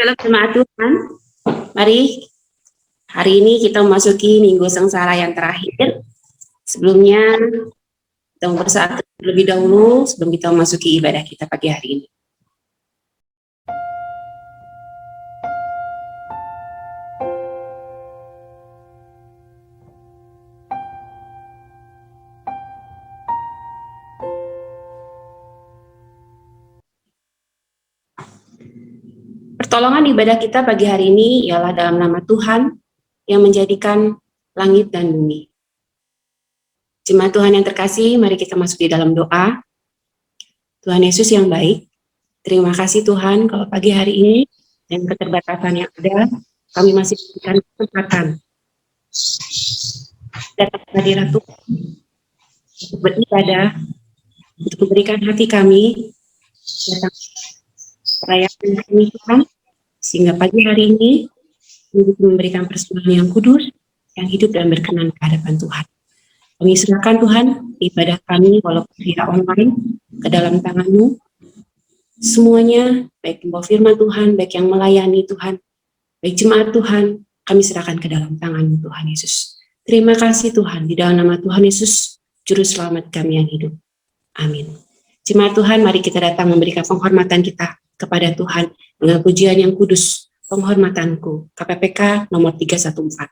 Shalom jemaat Tuhan. Mari hari ini kita memasuki Minggu Sengsara yang terakhir. Sebelumnya kita mau bersaat terlebih dahulu sebelum kita memasuki ibadah kita pagi hari ini. Pertolongan ibadah kita pagi hari ini ialah dalam nama Tuhan yang menjadikan langit dan bumi. Jemaat Tuhan yang terkasih, mari kita masuk di dalam doa. Tuhan Yesus yang baik, terima kasih Tuhan kalau pagi hari ini dan keterbatasan yang ada, kami masih diberikan kesempatan datang ke hadirat Tuhan untuk beribadah, untuk memberikan hati kami datang perayaan kami Tuhan, sehingga pagi hari ini memberikan persembahan yang kudus, yang hidup dan berkenan ke hadapan Tuhan. Kami serahkan Tuhan ibadah kami walaupun tidak online ke dalam tangan-Mu. Semuanya, baik membawa firman Tuhan, baik yang melayani Tuhan, baik jemaat Tuhan, kami serahkan ke dalam tangan-Mu Tuhan Yesus. Terima kasih Tuhan, di dalam nama Tuhan Yesus, Juru Selamat kami yang hidup. Amin. Jemaat Tuhan, mari kita datang memberikan penghormatan kita kepada Tuhan dengan pujian yang kudus, penghormatanku, KPPK nomor 314.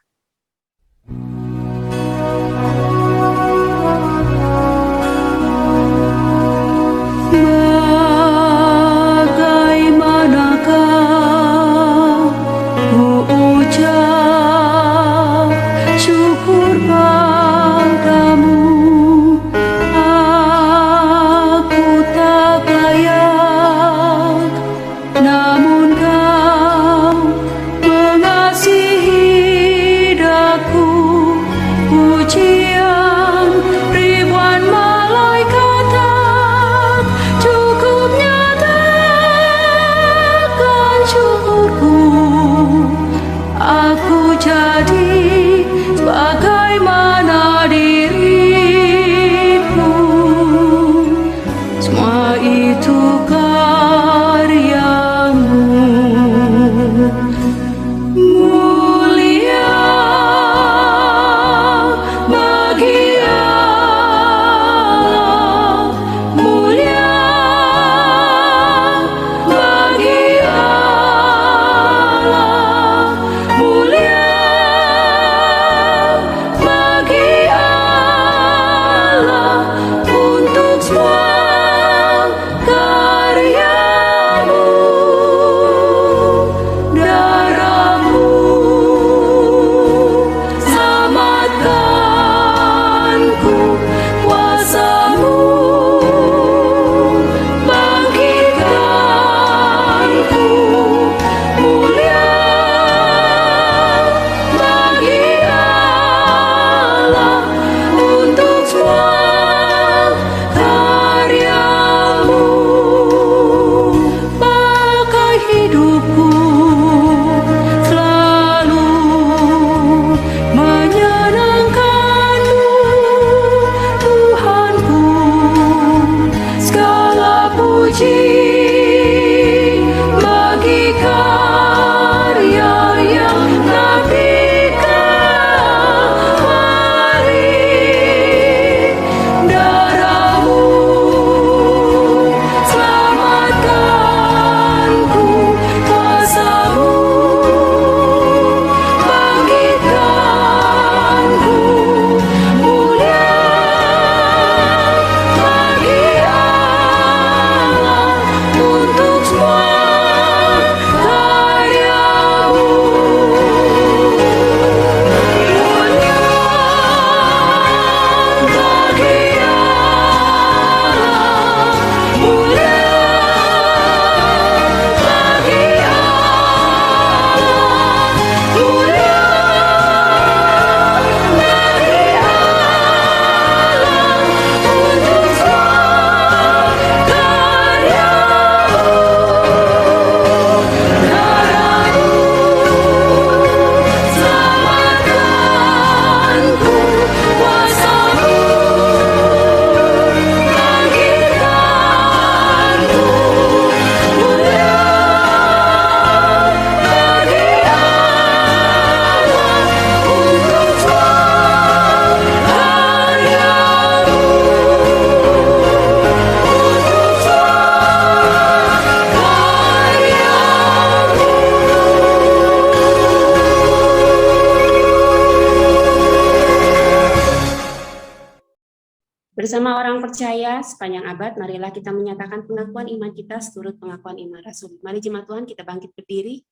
Bersama orang percaya sepanjang abad, marilah kita menyatakan pengakuan iman kita seturut pengakuan iman Rasul. Mari jemaat Tuhan, kita bangkit berdiri.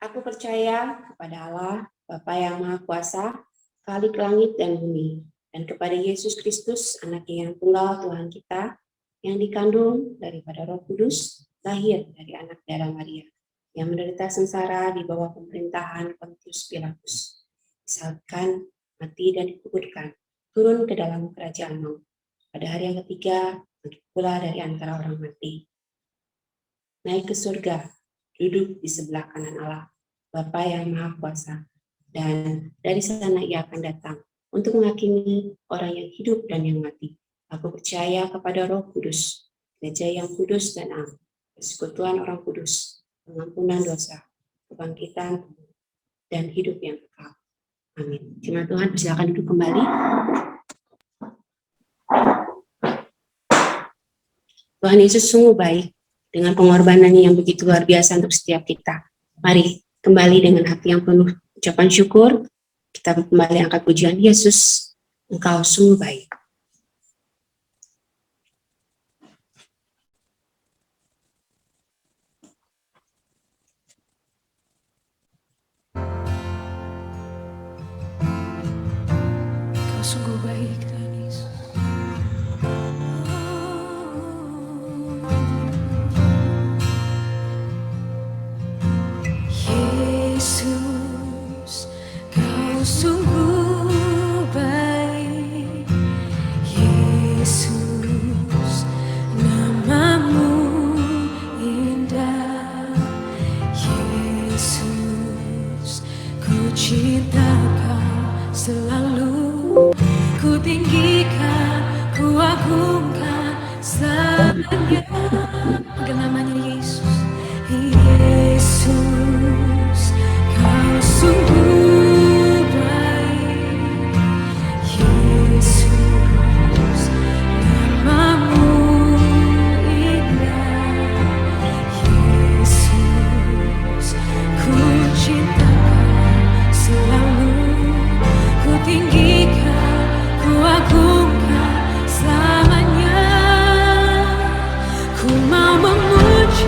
Aku percaya kepada Allah, Bapa yang Maha Kuasa, Khalik langit dan bumi, dan kepada Yesus Kristus, Anaknya yang tunggal Tuhan kita, yang dikandung daripada Roh Kudus, lahir dari anak darah Maria, yang menderita sengsara di bawah pemerintahan Pontius Pilatus, disalibkan, mati dan dikuburkan, turun ke dalam kerajaan maut. Pada hari yang ketiga, bangkit pula dari antara orang mati, naik ke surga, duduk di sebelah kanan Allah, Bapa yang Maha Kuasa, dan dari sana ia akan datang untuk menghakimi orang yang hidup dan yang mati. Aku percaya kepada Roh Kudus, gereja yang kudus dan am, persekutuan orang kudus, pengampunan dosa, kebangkitan dan hidup yang kekal. Amin. Jemaat Tuhan, silakan duduk kembali. Tuhan Yesus sungguh baik dengan pengorbanannya yang begitu luar biasa untuk setiap kita. Mari kembali dengan hati yang penuh ucapan syukur, kita kembali angkat pujian Yesus, Engkau sungguh baik. Engkau sungguh baik, Tuhan Yesus. Yesus, Kau sungguh baik. Yesus, namamu indah. Yesus, ku cinta Kau selalu. Ku tinggikan, ku agungkan selamanya. Panggil namanya Yesus. Yesus, Kau sungguh baik. Yesus, namamu indah. Yesus, ku cinta Kau selalu. Ku tinggikan, ku agungkan selamanya. Ku mau memuji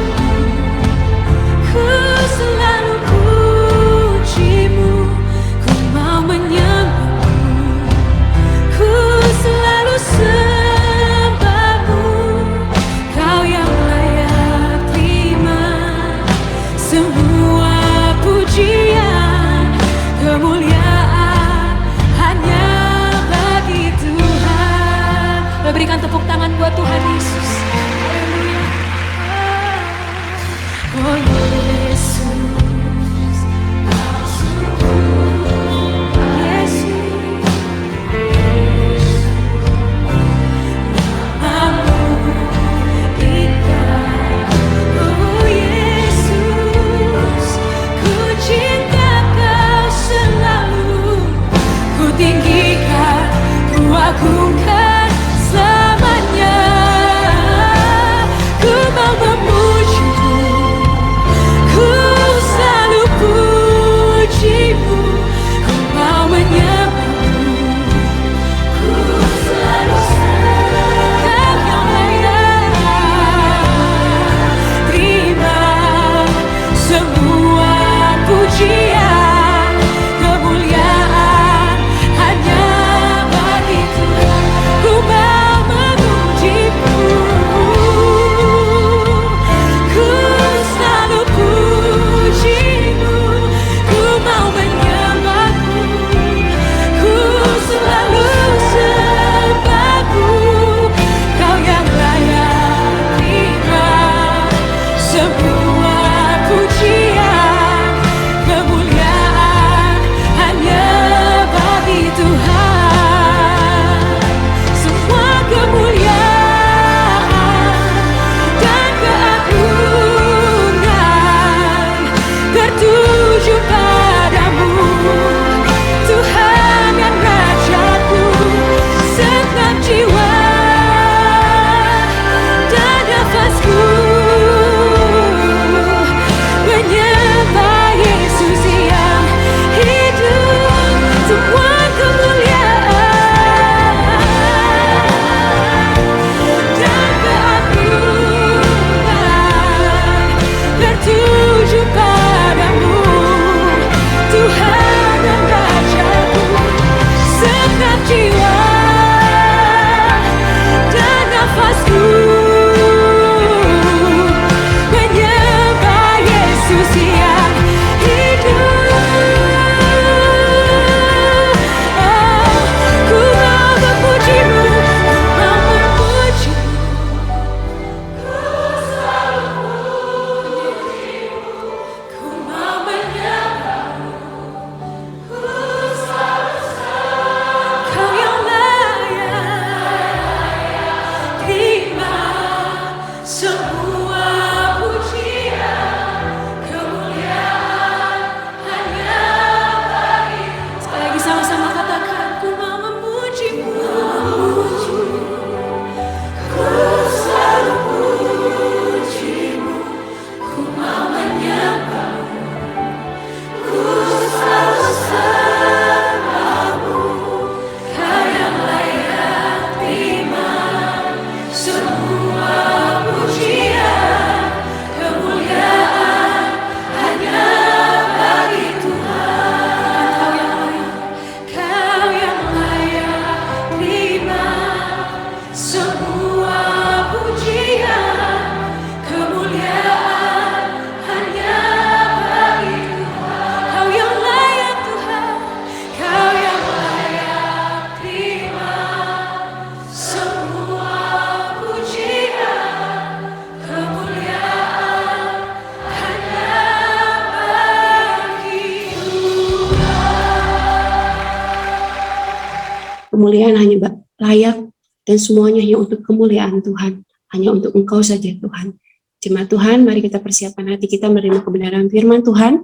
kemuliaan hanya layak dan semuanya hanya untuk kemuliaan Tuhan, hanya untuk Engkau saja Tuhan. Jemaat Tuhan, mari kita persiapkan hati kita menerima kebenaran firman Tuhan.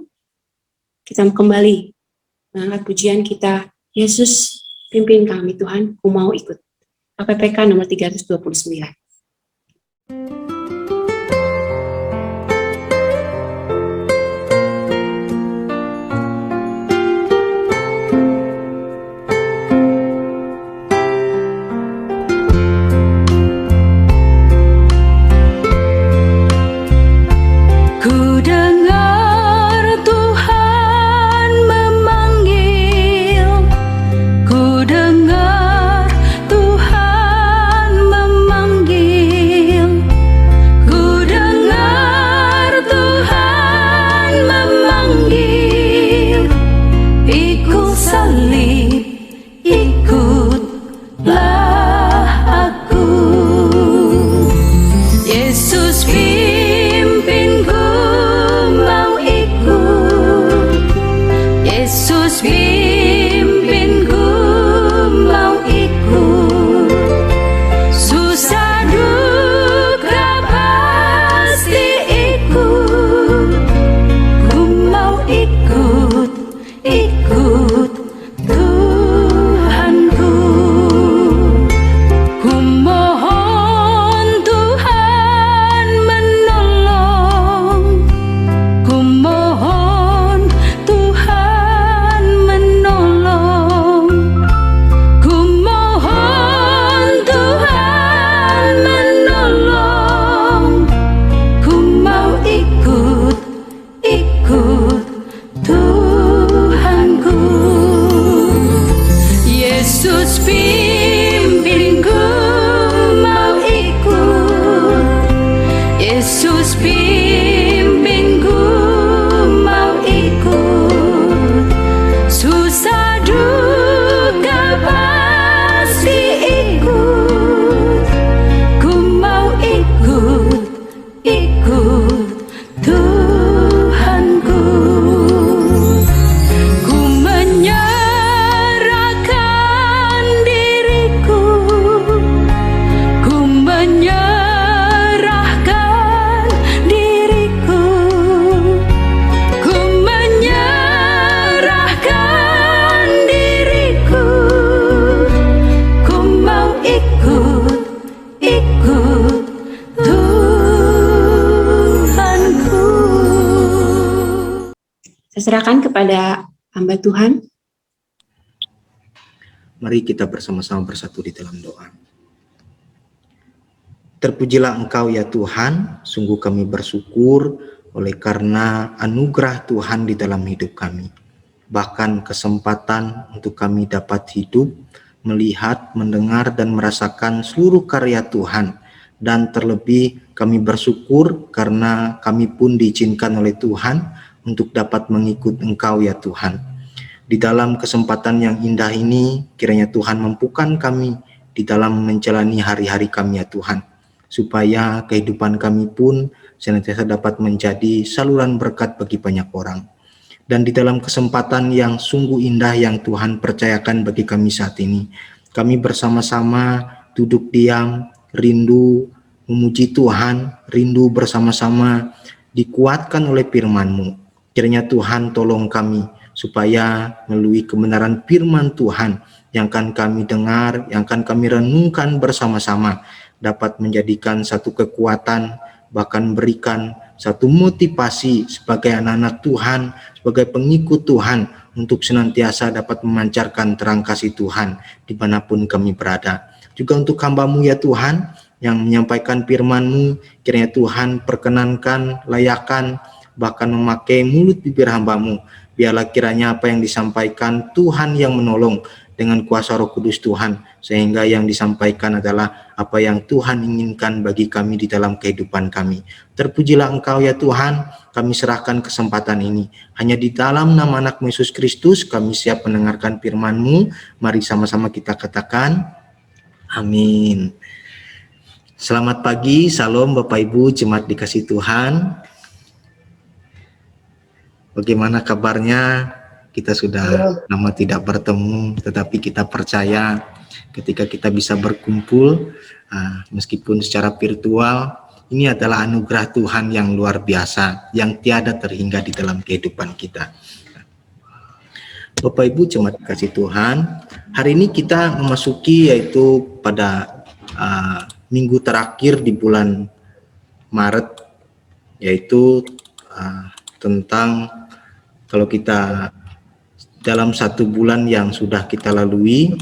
Kita kembali mengangkat pujian kita, Yesus pimpin kami Tuhan, ku mau ikut. KPPK nomor 329. Serahkan kepada hamba Tuhan. Mari kita bersama-sama bersatu di dalam doa. Terpujilah Engkau ya Tuhan, sungguh kami bersyukur oleh karena anugerah Tuhan di dalam hidup kami. Bahkan kesempatan untuk kami dapat hidup, melihat, mendengar dan merasakan seluruh karya Tuhan. Dan terlebih kami bersyukur karena kami pun diizinkan oleh Tuhan untuk dapat mengikut Engkau ya Tuhan. Di dalam kesempatan yang indah ini, kiranya Tuhan mampukan kami di dalam menjalani hari-hari kami ya Tuhan, supaya kehidupan kami pun senantiasa dapat menjadi saluran berkat bagi banyak orang. Dan di dalam kesempatan yang sungguh indah yang Tuhan percayakan bagi kami saat ini, kami bersama-sama duduk diam, rindu memuji Tuhan, rindu bersama-sama dikuatkan oleh firman-Mu. Kiranya Tuhan tolong kami supaya melalui kebenaran firman Tuhan yang akan kami dengar, yang akan kami renungkan bersama-sama dapat menjadikan satu kekuatan, bahkan berikan satu motivasi sebagai anak-anak Tuhan, sebagai pengikut Tuhan untuk senantiasa dapat memancarkan terang kasih Tuhan dimanapun kami berada. Juga untuk hamba-Mu ya Tuhan yang menyampaikan firman-Mu, kiranya Tuhan perkenankan, layakan, bahkan memakai mulut bibir hamba-Mu. Biarlah kiranya apa yang disampaikan Tuhan yang menolong dengan kuasa Roh Kudus Tuhan, sehingga yang disampaikan adalah apa yang Tuhan inginkan bagi kami di dalam kehidupan kami. Terpujilah Engkau ya Tuhan, kami serahkan kesempatan ini. Hanya di dalam nama anak Yesus Kristus kami siap mendengarkan firman-Mu. Mari sama-sama kita katakan, amin. Selamat pagi, salam Bapak Ibu, jemaat dikasih Tuhan. Bagaimana kabarnya? Kita sudah lama tidak bertemu, tetapi kita percaya ketika kita bisa berkumpul meskipun secara virtual. Ini adalah anugerah Tuhan yang luar biasa, yang tiada terhingga di dalam kehidupan kita. Bapak Ibu jemaat kasih Tuhan, hari ini kita memasuki yaitu pada minggu terakhir di bulan Maret, yaitu tentang kalau kita dalam 1 bulan yang sudah kita lalui,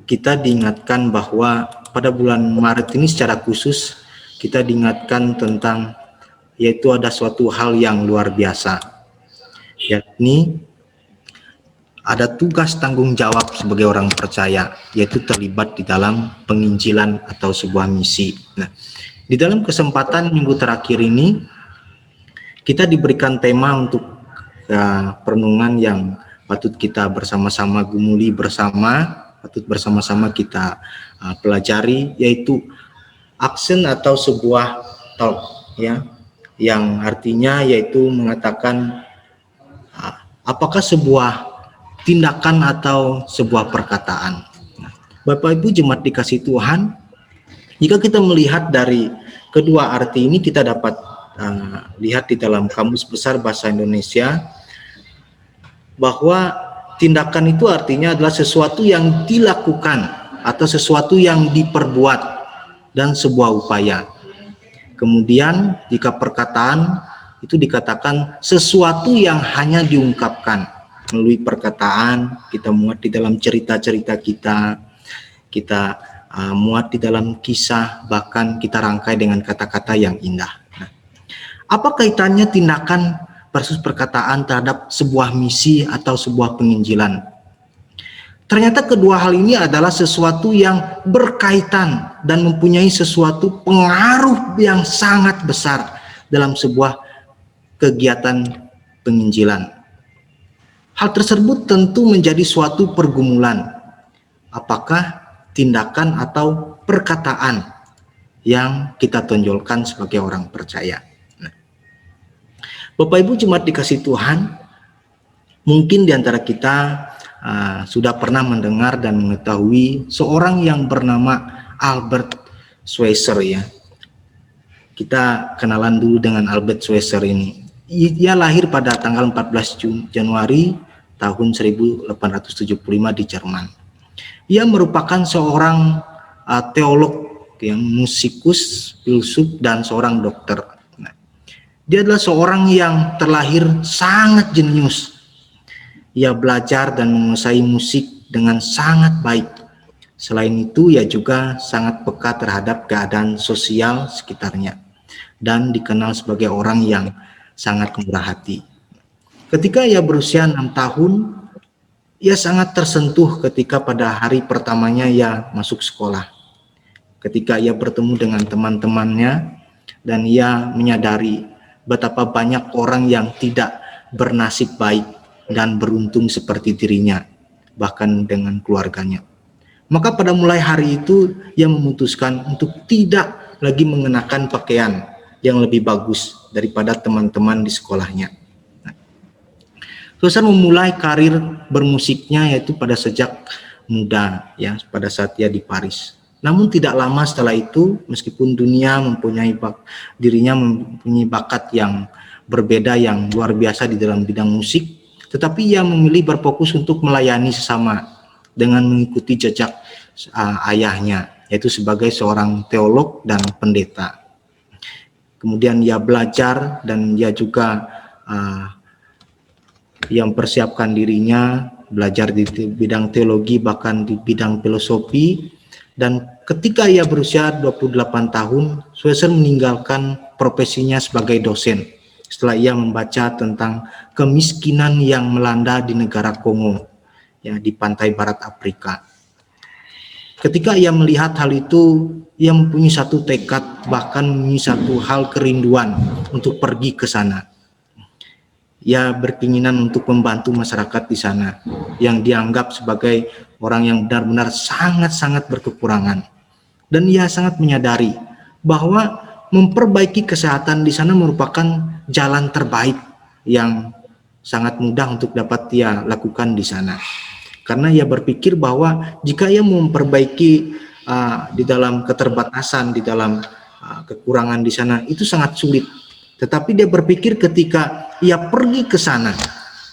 kita diingatkan bahwa pada bulan Maret ini secara khusus kita diingatkan tentang yaitu ada suatu hal yang luar biasa, yakni ada tugas tanggung jawab sebagai orang percaya, yaitu terlibat di dalam penginjilan atau sebuah misi. Nah, di dalam kesempatan minggu terakhir ini kita diberikan tema untuk perenungan yang patut kita bersama-sama gumuli bersama, patut bersama-sama kita pelajari, yaitu aksen atau sebuah talk, ya, yang artinya yaitu mengatakan apakah sebuah tindakan atau sebuah perkataan. Bapak Ibu jemaat dikasih Tuhan, jika kita melihat dari kedua arti ini, kita dapat lihat di dalam Kamus Besar Bahasa Indonesia bahwa tindakan itu artinya adalah sesuatu yang dilakukan atau sesuatu yang diperbuat dan sebuah upaya. Kemudian jika perkataan itu dikatakan sesuatu yang hanya diungkapkan melalui perkataan, kita muat di dalam cerita-cerita kita muat di dalam kisah, bahkan kita rangkai dengan kata-kata yang indah. Nah, apa kaitannya tindakan versus perkataan terhadap sebuah misi atau sebuah penginjilan? Ternyata kedua hal ini adalah sesuatu yang berkaitan dan mempunyai sesuatu pengaruh yang sangat besar dalam sebuah kegiatan penginjilan. Hal tersebut tentu menjadi suatu pergumulan. Apakah tindakan atau perkataan yang kita tonjolkan sebagai orang percaya? Nah, Bapak Ibu jemaat dikasih Tuhan, mungkin di antara kita sudah pernah mendengar dan mengetahui seorang yang bernama Albert Schweitzer, ya. Kita kenalan dulu dengan Albert Schweitzer ini. Ia lahir pada tanggal 14 Januari tahun 1875 di Jerman. Ia merupakan seorang teolog, yang musikus, filsuf, dan seorang dokter. Nah, dia adalah seorang yang terlahir sangat jenius. Ia belajar dan menguasai musik dengan sangat baik. Selain itu, ia juga sangat peka terhadap keadaan sosial sekitarnya dan dikenal sebagai orang yang sangat murah hati. Ketika ia berusia 6 tahun, ia sangat tersentuh ketika pada hari pertamanya ia masuk sekolah. Ketika ia bertemu dengan teman-temannya dan ia menyadari betapa banyak orang yang tidak bernasib baik dan beruntung seperti dirinya, bahkan dengan keluarganya. Maka pada mulai hari itu ia memutuskan untuk tidak lagi mengenakan pakaian yang lebih bagus daripada teman-teman di sekolahnya. Schweitzer memulai karir bermusiknya yaitu pada sejak muda, ya, pada saat ia di Paris. Namun tidak lama setelah itu, meskipun dirinya mempunyai bakat yang berbeda yang luar biasa di dalam bidang musik, tetapi ia memilih berfokus untuk melayani sesama dengan mengikuti jejak ayahnya, yaitu sebagai seorang teolog dan pendeta. Kemudian ia belajar dan ia juga yang mempersiapkan dirinya belajar di bidang teologi, bahkan di bidang filosofi. Dan ketika ia berusia 28 tahun, Schweitzer meninggalkan profesinya sebagai dosen setelah ia membaca tentang kemiskinan yang melanda di negara Kongo, ya, di pantai barat Afrika. Ketika ia melihat hal itu, ia mempunyai satu tekad, bahkan mempunyai satu hal kerinduan untuk pergi ke sana. Ia berkeinginan untuk membantu masyarakat di sana yang dianggap sebagai orang yang benar-benar sangat-sangat berkekurangan. Dan ia sangat menyadari bahwa memperbaiki kesehatan di sana merupakan jalan terbaik yang sangat mudah untuk dapat ia lakukan di sana. Karena ia berpikir bahwa jika ia memperbaiki di dalam keterbatasan, di dalam kekurangan di sana, itu sangat sulit. Tetapi dia berpikir ketika ia pergi ke sana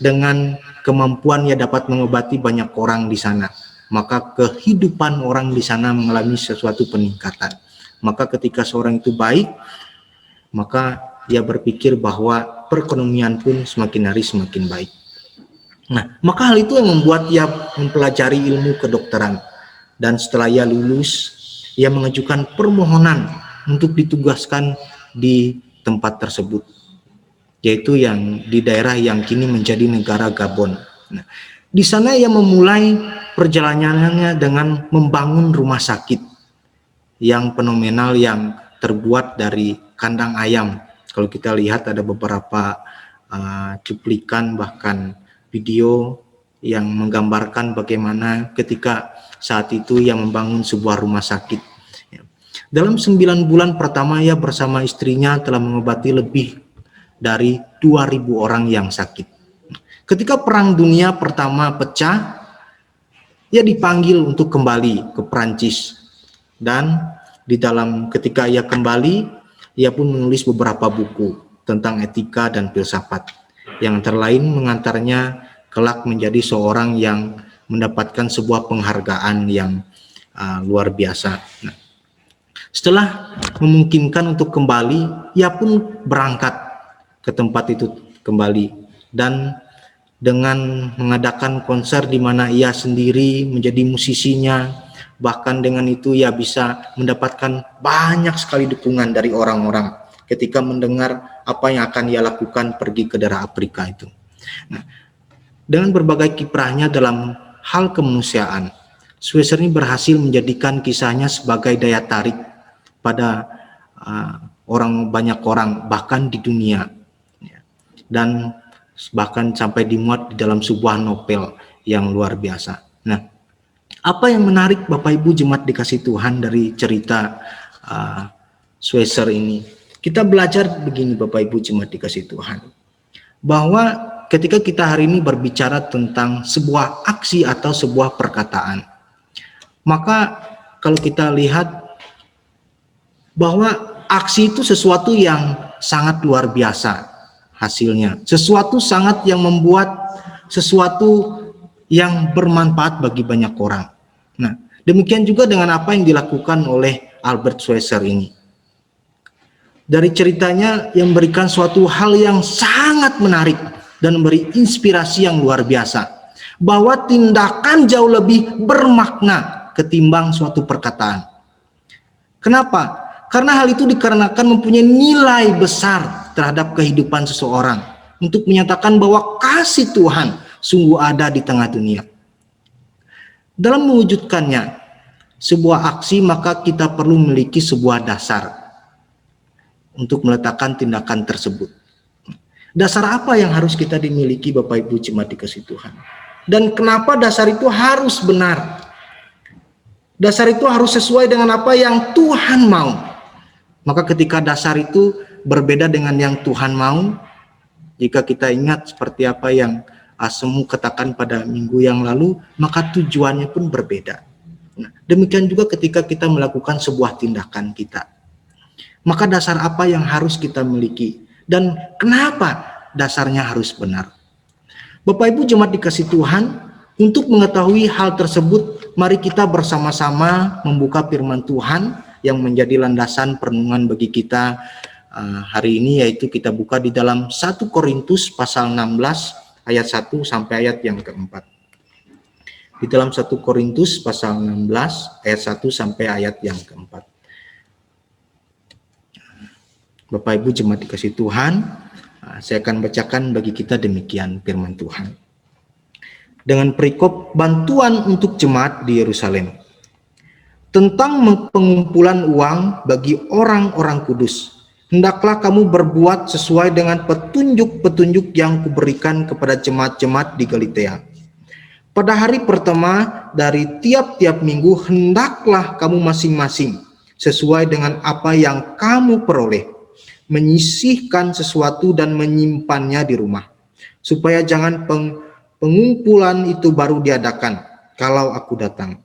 dengan kemampuan ia dapat mengobati banyak orang di sana, maka kehidupan orang di sana mengalami sesuatu peningkatan. Maka ketika seorang itu baik, maka dia berpikir bahwa perekonomian pun semakin hari semakin baik. Nah, maka hal itu yang membuat ia mempelajari ilmu kedokteran. Dan setelah ia lulus, ia mengajukan permohonan untuk ditugaskan di tempat tersebut, yaitu yang di daerah yang kini menjadi negara Gabon. Nah, di sana ia memulai perjalanannya dengan membangun rumah sakit yang fenomenal yang terbuat dari kandang ayam. Kalau kita lihat ada beberapa cuplikan bahkan video yang menggambarkan bagaimana ketika saat itu ia membangun sebuah rumah sakit. Dalam 9 bulan pertama ia bersama istrinya telah mengobati lebih dari 2.000 orang yang sakit. Ketika Perang Dunia Pertama pecah, ia dipanggil untuk kembali ke Prancis. Dan di dalam ketika ia kembali, ia pun menulis beberapa buku tentang etika dan filsafat, yang antara lain mengantarnya kelak menjadi seorang yang mendapatkan sebuah penghargaan yang luar biasa. Nah, setelah memungkinkan untuk kembali, ia pun berangkat ke tempat itu kembali, dan dengan mengadakan konser di mana ia sendiri menjadi musisinya. Bahkan dengan itu ia bisa mendapatkan banyak sekali dukungan dari orang-orang ketika mendengar apa yang akan ia lakukan pergi ke daerah Afrika itu. Nah, dengan berbagai kiprahnya dalam hal kemanusiaan, Schweitzer ini berhasil menjadikan kisahnya sebagai daya tarik pada banyak orang bahkan di dunia, dan bahkan sampai dimuat di dalam sebuah novel yang luar biasa. Nah, apa yang menarik Bapak Ibu jemaat dikasih Tuhan dari cerita Schweitzer ini? Kita belajar begini Bapak Ibu jemaat dikasih Tuhan, bahwa ketika kita hari ini berbicara tentang sebuah aksi atau sebuah perkataan, maka kalau kita lihat bahwa aksi itu sesuatu yang sangat luar biasa hasilnya, sesuatu sangat yang membuat sesuatu yang bermanfaat bagi banyak orang. Nah, demikian juga dengan apa yang dilakukan oleh Albert Schweitzer ini. Dari ceritanya yang memberikan suatu hal yang sangat menarik dan memberi inspirasi yang luar biasa, bahwa tindakan jauh lebih bermakna ketimbang suatu perkataan. Kenapa? Karena hal itu dikarenakan mempunyai nilai besar terhadap kehidupan seseorang, untuk menyatakan bahwa kasih Tuhan sungguh ada di tengah dunia. Dalam mewujudkannya sebuah aksi, maka kita perlu memiliki sebuah dasar untuk meletakkan tindakan tersebut. Dasar apa yang harus kita dimiliki Bapak Ibu jemaat dikasih Tuhan? Dan kenapa dasar itu harus benar? Dasar itu harus sesuai dengan apa yang Tuhan mau. Maka ketika dasar itu berbeda dengan yang Tuhan mau, jika kita ingat seperti apa yang Asemu katakan pada minggu yang lalu, maka tujuannya pun berbeda. Nah, demikian juga ketika kita melakukan sebuah tindakan kita, maka dasar apa yang harus kita miliki dan kenapa dasarnya harus benar. Bapak Ibu jemaat dikasih Tuhan, untuk mengetahui hal tersebut, mari kita bersama-sama membuka firman Tuhan yang menjadi landasan perenungan bagi kita hari ini, yaitu kita buka di dalam 1 Korintus pasal 16 ayat 1 sampai ayat yang keempat. Di dalam 1 Korintus pasal 16 ayat 1 sampai ayat yang keempat. Bapak Ibu jemaat dikasih Tuhan, saya akan bacakan bagi kita demikian firman Tuhan. Dengan perikop bantuan untuk jemaat di Yerusalem. Tentang pengumpulan uang bagi orang-orang kudus, hendaklah kamu berbuat sesuai dengan petunjuk-petunjuk yang kuberikan kepada jemaat-jemaat di Galatia. Pada hari pertama dari tiap-tiap minggu, hendaklah kamu masing-masing sesuai dengan apa yang kamu peroleh, menyisihkan sesuatu dan menyimpannya di rumah, supaya jangan pengumpulan itu baru diadakan kalau aku datang.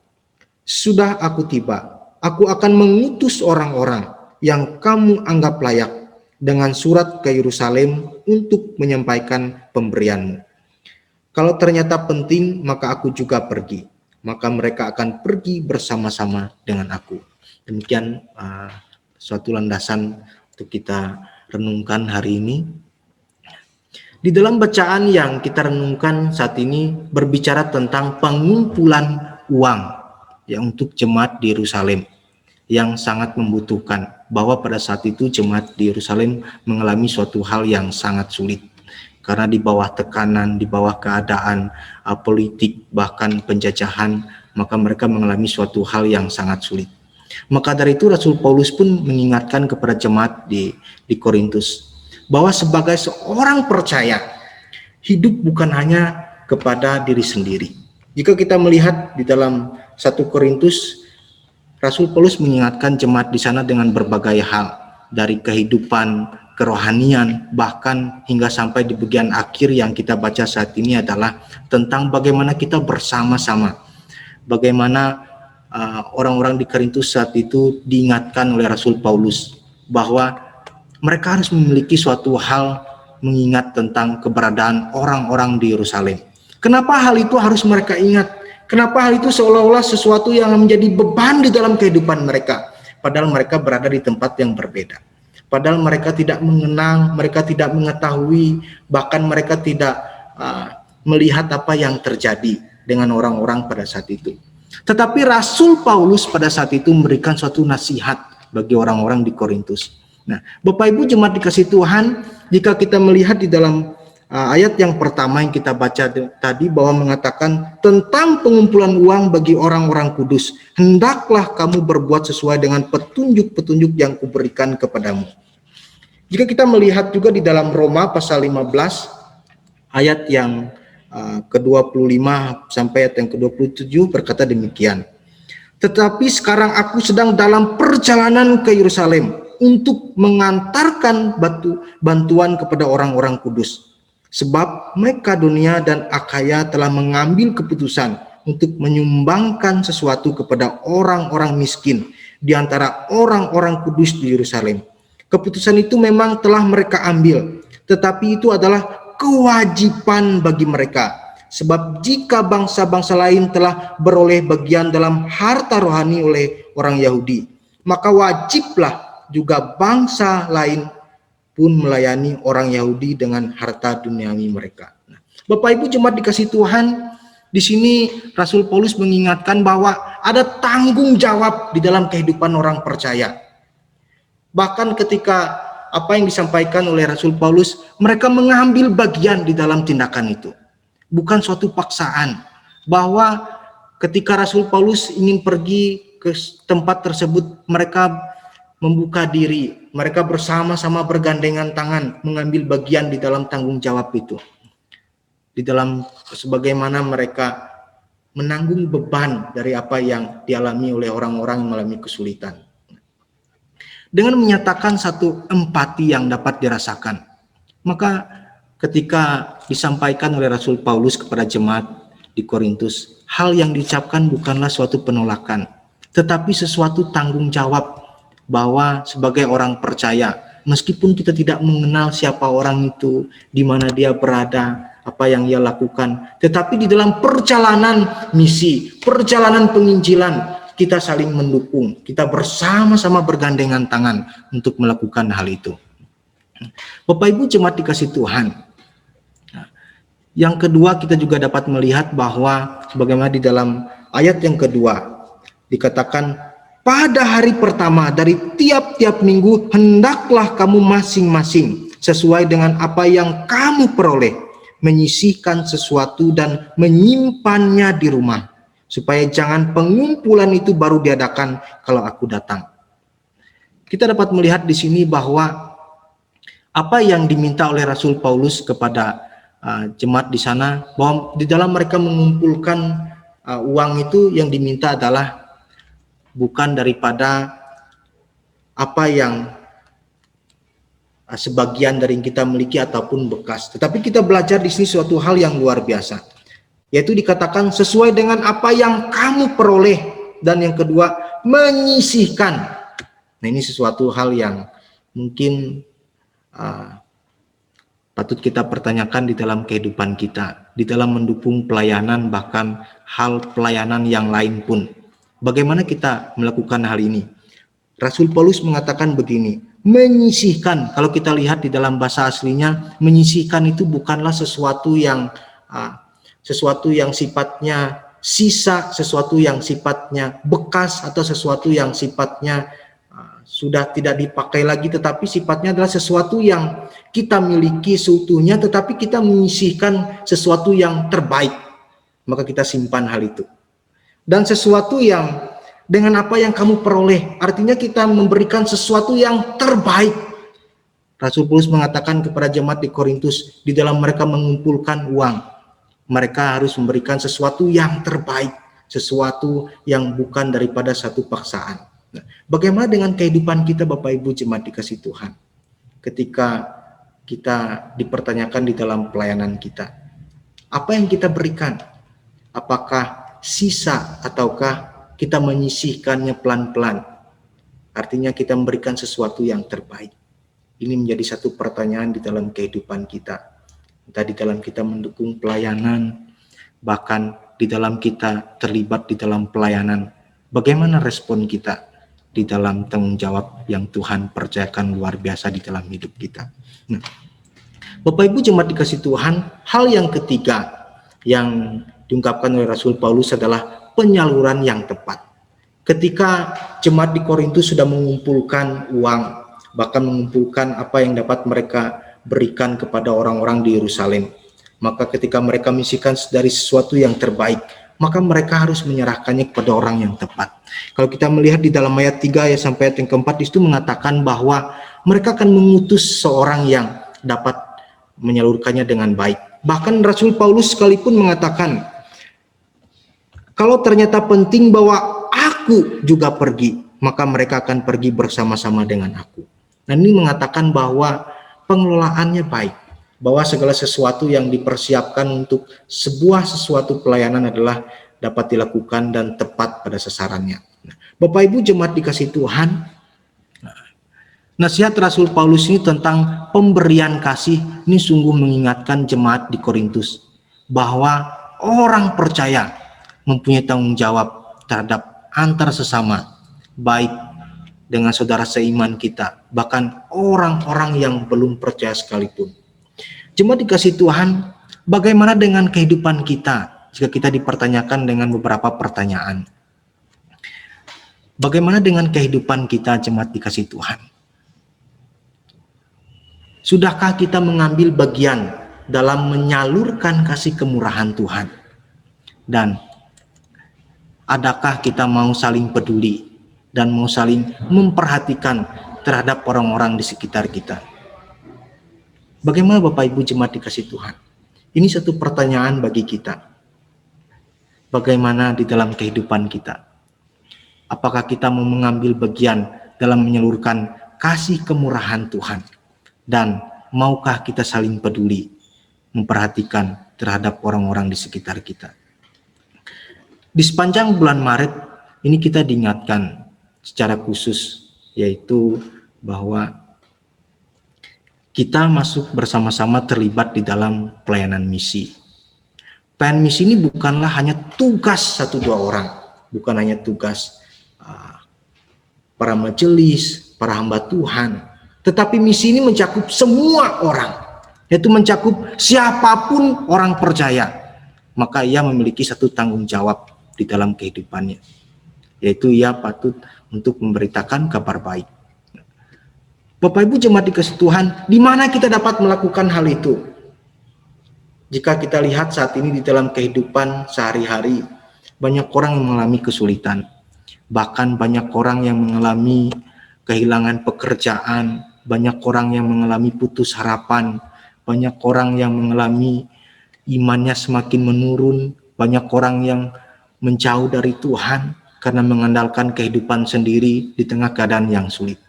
Sudah aku tiba, aku akan mengutus orang-orang yang kamu anggap layak dengan surat ke Yerusalem untuk menyampaikan pemberianmu. Kalau ternyata penting, maka aku juga pergi. Maka mereka akan pergi bersama-sama dengan aku. Demikian suatu landasan untuk kita renungkan hari ini. Di dalam bacaan yang kita renungkan saat ini berbicara tentang pengumpulan uang ya untuk jemaat di Yerusalem yang sangat membutuhkan, bahwa pada saat itu jemaat di Yerusalem mengalami suatu hal yang sangat sulit karena di bawah tekanan, di bawah keadaan politik, bahkan penjajahan, maka mereka mengalami suatu hal yang sangat sulit. Maka dari itu Rasul Paulus pun mengingatkan kepada jemaat di Korintus bahwa sebagai seorang percaya, hidup bukan hanya kepada diri sendiri. Jika kita melihat di dalam 1 Korintus, Rasul Paulus mengingatkan jemaat di sana dengan berbagai hal, dari kehidupan, kerohanian, bahkan hingga sampai di bagian akhir yang kita baca saat ini adalah tentang bagaimana kita bersama-sama. Bagaimana orang-orang di Korintus saat itu diingatkan oleh Rasul Paulus bahwa mereka harus memiliki suatu hal mengingat tentang keberadaan orang-orang di Yerusalem. Kenapa hal itu harus mereka ingat? Kenapa hal itu seolah-olah sesuatu yang menjadi beban di dalam kehidupan mereka? Padahal mereka berada di tempat yang berbeda. Padahal mereka tidak mengenang, mereka tidak mengetahui, bahkan mereka tidak melihat apa yang terjadi dengan orang-orang pada saat itu. Tetapi Rasul Paulus pada saat itu memberikan suatu nasihat bagi orang-orang di Korintus. Nah, Bapak Ibu jemaat dikasih Tuhan, jika kita melihat di dalam ayat yang pertama yang kita baca tadi bahwa mengatakan tentang pengumpulan uang bagi orang-orang kudus, hendaklah kamu berbuat sesuai dengan petunjuk-petunjuk yang kuberikan kepadamu. Jika kita melihat juga di dalam Roma pasal 15 ayat yang ke-25 sampai ayat yang ke-27 berkata demikian. Tetapi sekarang aku sedang dalam perjalanan ke Yerusalem untuk mengantarkan bantuan kepada orang-orang kudus. Sebab Makedonia dan Akhaya telah mengambil keputusan untuk menyumbangkan sesuatu kepada orang-orang miskin di antara orang-orang kudus di Yerusalem. Keputusan itu memang telah mereka ambil, tetapi itu adalah kewajiban bagi mereka. Sebab jika bangsa-bangsa lain telah beroleh bagian dalam harta rohani oleh orang Yahudi, maka wajiblah juga bangsa lain pun melayani orang Yahudi dengan harta duniawi mereka. Nah, Bapak Ibu jemaat dikasih Tuhan, di sini Rasul Paulus mengingatkan bahwa ada tanggung jawab di dalam kehidupan orang percaya. Bahkan ketika apa yang disampaikan oleh Rasul Paulus, mereka mengambil bagian di dalam tindakan itu. Bukan suatu paksaan, bahwa ketika Rasul Paulus ingin pergi ke tempat tersebut, mereka membuka diri, mereka bersama-sama bergandengan tangan mengambil bagian di dalam tanggung jawab itu. Di dalam sebagaimana mereka menanggung beban dari apa yang dialami oleh orang-orang yang mengalami kesulitan. Dengan menyatakan satu empati yang dapat dirasakan, maka ketika disampaikan oleh Rasul Paulus kepada jemaat di Korintus, hal yang diucapkan bukanlah suatu penolakan, tetapi sesuatu tanggung jawab, bahwa sebagai orang percaya, meskipun kita tidak mengenal siapa orang itu, di mana dia berada, apa yang ia lakukan, tetapi di dalam perjalanan misi, perjalanan penginjilan, kita saling mendukung, kita bersama-sama bergandengan tangan untuk melakukan hal itu. Bapak Ibu jemaat dikasih Tuhan, yang kedua kita juga dapat melihat bahwa sebagaimana di dalam ayat yang kedua dikatakan, pada hari pertama dari tiap-tiap minggu hendaklah kamu masing-masing sesuai dengan apa yang kamu peroleh menyisihkan sesuatu dan menyimpannya di rumah, supaya jangan pengumpulan itu baru diadakan kalau aku datang. Kita dapat melihat di sini bahwa apa yang diminta oleh Rasul Paulus kepada jemaat di sana, bahwa di dalam mereka mengumpulkan uang itu yang diminta adalah bukan daripada apa yang sebagian dari yang kita miliki ataupun bekas, tetapi kita belajar di sini suatu hal yang luar biasa, Yaitu dikatakan sesuai dengan apa yang kamu peroleh. Dan yang kedua, menyisihkan. Nah, ini sesuatu hal yang mungkin patut kita pertanyakan di dalam kehidupan kita, di dalam mendukung pelayanan, bahkan hal pelayanan yang lain pun. Bagaimana kita melakukan hal ini? Rasul Paulus mengatakan begini, menyisihkan. Kalau kita lihat di dalam bahasa aslinya, menyisihkan itu bukanlah sesuatu yang sifatnya sisa, sesuatu yang sifatnya bekas, atau sesuatu yang sifatnya sudah tidak dipakai lagi, tetapi sifatnya adalah sesuatu yang kita miliki seutuhnya, tetapi kita menyisihkan sesuatu yang terbaik, maka kita simpan hal itu. Dan sesuatu yang dengan apa yang kamu peroleh, artinya kita memberikan sesuatu yang terbaik. Rasul Paulus mengatakan kepada jemaat di Korintus, di dalam mereka mengumpulkan uang, mereka harus memberikan sesuatu yang terbaik, sesuatu yang bukan daripada satu paksaan. Nah, bagaimana dengan kehidupan kita, Bapak Ibu jemaat dikasih Tuhan? Ketika kita dipertanyakan di dalam pelayanan kita, apa yang kita berikan? Apakah sisa ataukah kita menyisihkannya pelan-pelan? Artinya kita memberikan sesuatu yang terbaik. Ini menjadi satu pertanyaan di dalam kehidupan kita. Entah di dalam kita mendukung pelayanan, bahkan di dalam kita terlibat di dalam pelayanan. Bagaimana respon kita di dalam tanggung jawab yang Tuhan percayakan luar biasa di dalam hidup kita. Nah, Bapak Ibu jemaat dikasih Tuhan, hal yang ketiga yang diungkapkan oleh Rasul Paulus adalah penyaluran yang tepat. Ketika jemaat di Korintus sudah mengumpulkan uang, bahkan mengumpulkan apa yang dapat mereka berikan kepada orang-orang di Yerusalem, maka ketika mereka menyisihkan dari sesuatu yang terbaik, maka mereka harus menyerahkannya kepada orang yang tepat. Kalau kita melihat di dalam ayat 3 ya sampai ayat yang keempat, itu mengatakan bahwa mereka akan mengutus seorang yang dapat menyalurkannya dengan baik. Bahkan Rasul Paulus sekalipun mengatakan, kalau ternyata penting bahwa aku juga pergi, maka mereka akan pergi bersama-sama dengan aku. Nah, ini mengatakan bahwa pengelolaannya baik, bahwa segala sesuatu yang dipersiapkan untuk sesuatu pelayanan adalah dapat dilakukan dan tepat pada sasarannya. Nah, Bapak Ibu jemaat dikasih Tuhan, nasihat Rasul Paulus ini tentang pemberian kasih ini sungguh mengingatkan jemaat di Korintus bahwa orang percaya mempunyai tanggung jawab terhadap antar sesama, baik dengan saudara seiman kita, bahkan orang-orang yang belum percaya sekalipun. Jemaat dikasih Tuhan, bagaimana dengan kehidupan kita jika kita dipertanyakan dengan beberapa pertanyaan? Bagaimana dengan kehidupan kita jemaat dikasih Tuhan? Sudahkah kita mengambil bagian dalam menyalurkan kasih kemurahan Tuhan? Dan adakah kita mau saling peduli dan mau saling memperhatikan terhadap orang-orang di sekitar kita? Bagaimana Bapak Ibu jemaat dikasih Tuhan? Ini satu pertanyaan bagi kita. Bagaimana di dalam kehidupan kita? Apakah kita mau mengambil bagian dalam menyalurkan kasih kemurahan Tuhan? Dan maukah kita saling peduli, memperhatikan terhadap orang-orang di sekitar kita? Di sepanjang bulan Maret ini kita diingatkan secara khusus, yaitu bahwa kita masuk bersama-sama terlibat di dalam pelayanan misi. Pelayanan misi ini bukanlah hanya tugas 1-2 orang, bukan hanya tugas para majelis, para hamba Tuhan, tetapi misi ini mencakup semua orang, yaitu mencakup siapapun orang percaya, maka ia memiliki satu tanggung jawab di dalam kehidupannya, yaitu ia patut untuk memberitakan kabar baik. Bapak Ibu jemaat dikasih Tuhan, di mana kita dapat melakukan hal itu? Jika kita lihat saat ini di dalam kehidupan sehari-hari, banyak orang yang mengalami kesulitan. Bahkan banyak orang yang mengalami kehilangan pekerjaan, banyak orang yang mengalami putus harapan, banyak orang yang mengalami imannya semakin menurun, banyak orang yang menjauh dari Tuhan karena mengandalkan kehidupan sendiri di tengah keadaan yang sulit.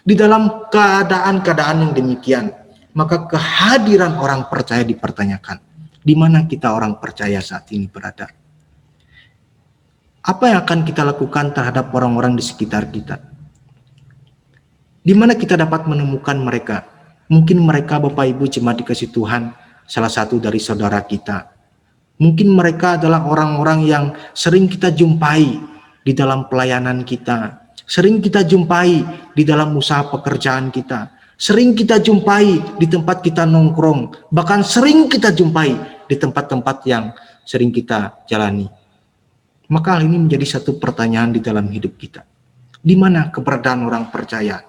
Di dalam keadaan-keadaan yang demikian, maka kehadiran orang percaya dipertanyakan. Di mana kita orang percaya saat ini berada? Apa yang akan kita lakukan terhadap orang-orang di sekitar kita? Di mana kita dapat menemukan mereka? Mungkin mereka, Bapak Ibu jemaat dikasih Tuhan, salah satu dari saudara kita. Mungkin mereka adalah orang-orang yang sering kita jumpai di dalam pelayanan kita, sering kita jumpai di dalam usaha pekerjaan kita, sering kita jumpai di tempat kita nongkrong, bahkan sering kita jumpai di tempat-tempat yang sering kita jalani. Maka hal ini menjadi satu pertanyaan di dalam hidup kita. Di mana keberadaan orang percaya?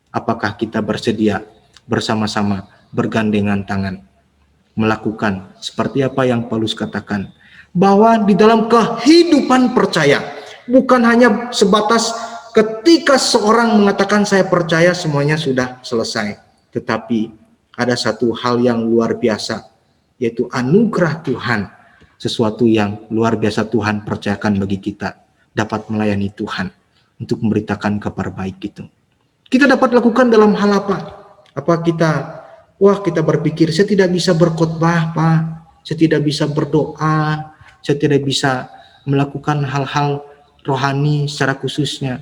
Apakah kita bersedia bersama-sama bergandengan tangan melakukan seperti apa yang Paulus katakan, bahwa di dalam kehidupan percaya bukan hanya sebatas ketika seorang mengatakan saya percaya semuanya sudah selesai, tetapi ada satu hal yang luar biasa, yaitu anugerah Tuhan, sesuatu yang luar biasa Tuhan percayakan bagi kita, dapat melayani Tuhan untuk memberitakan kabar baik itu. Kita dapat lakukan dalam hal apa? Apa kita berpikir, saya tidak bisa berkhotbah, Pak, saya tidak bisa berdoa, saya tidak bisa melakukan hal-hal rohani secara khususnya.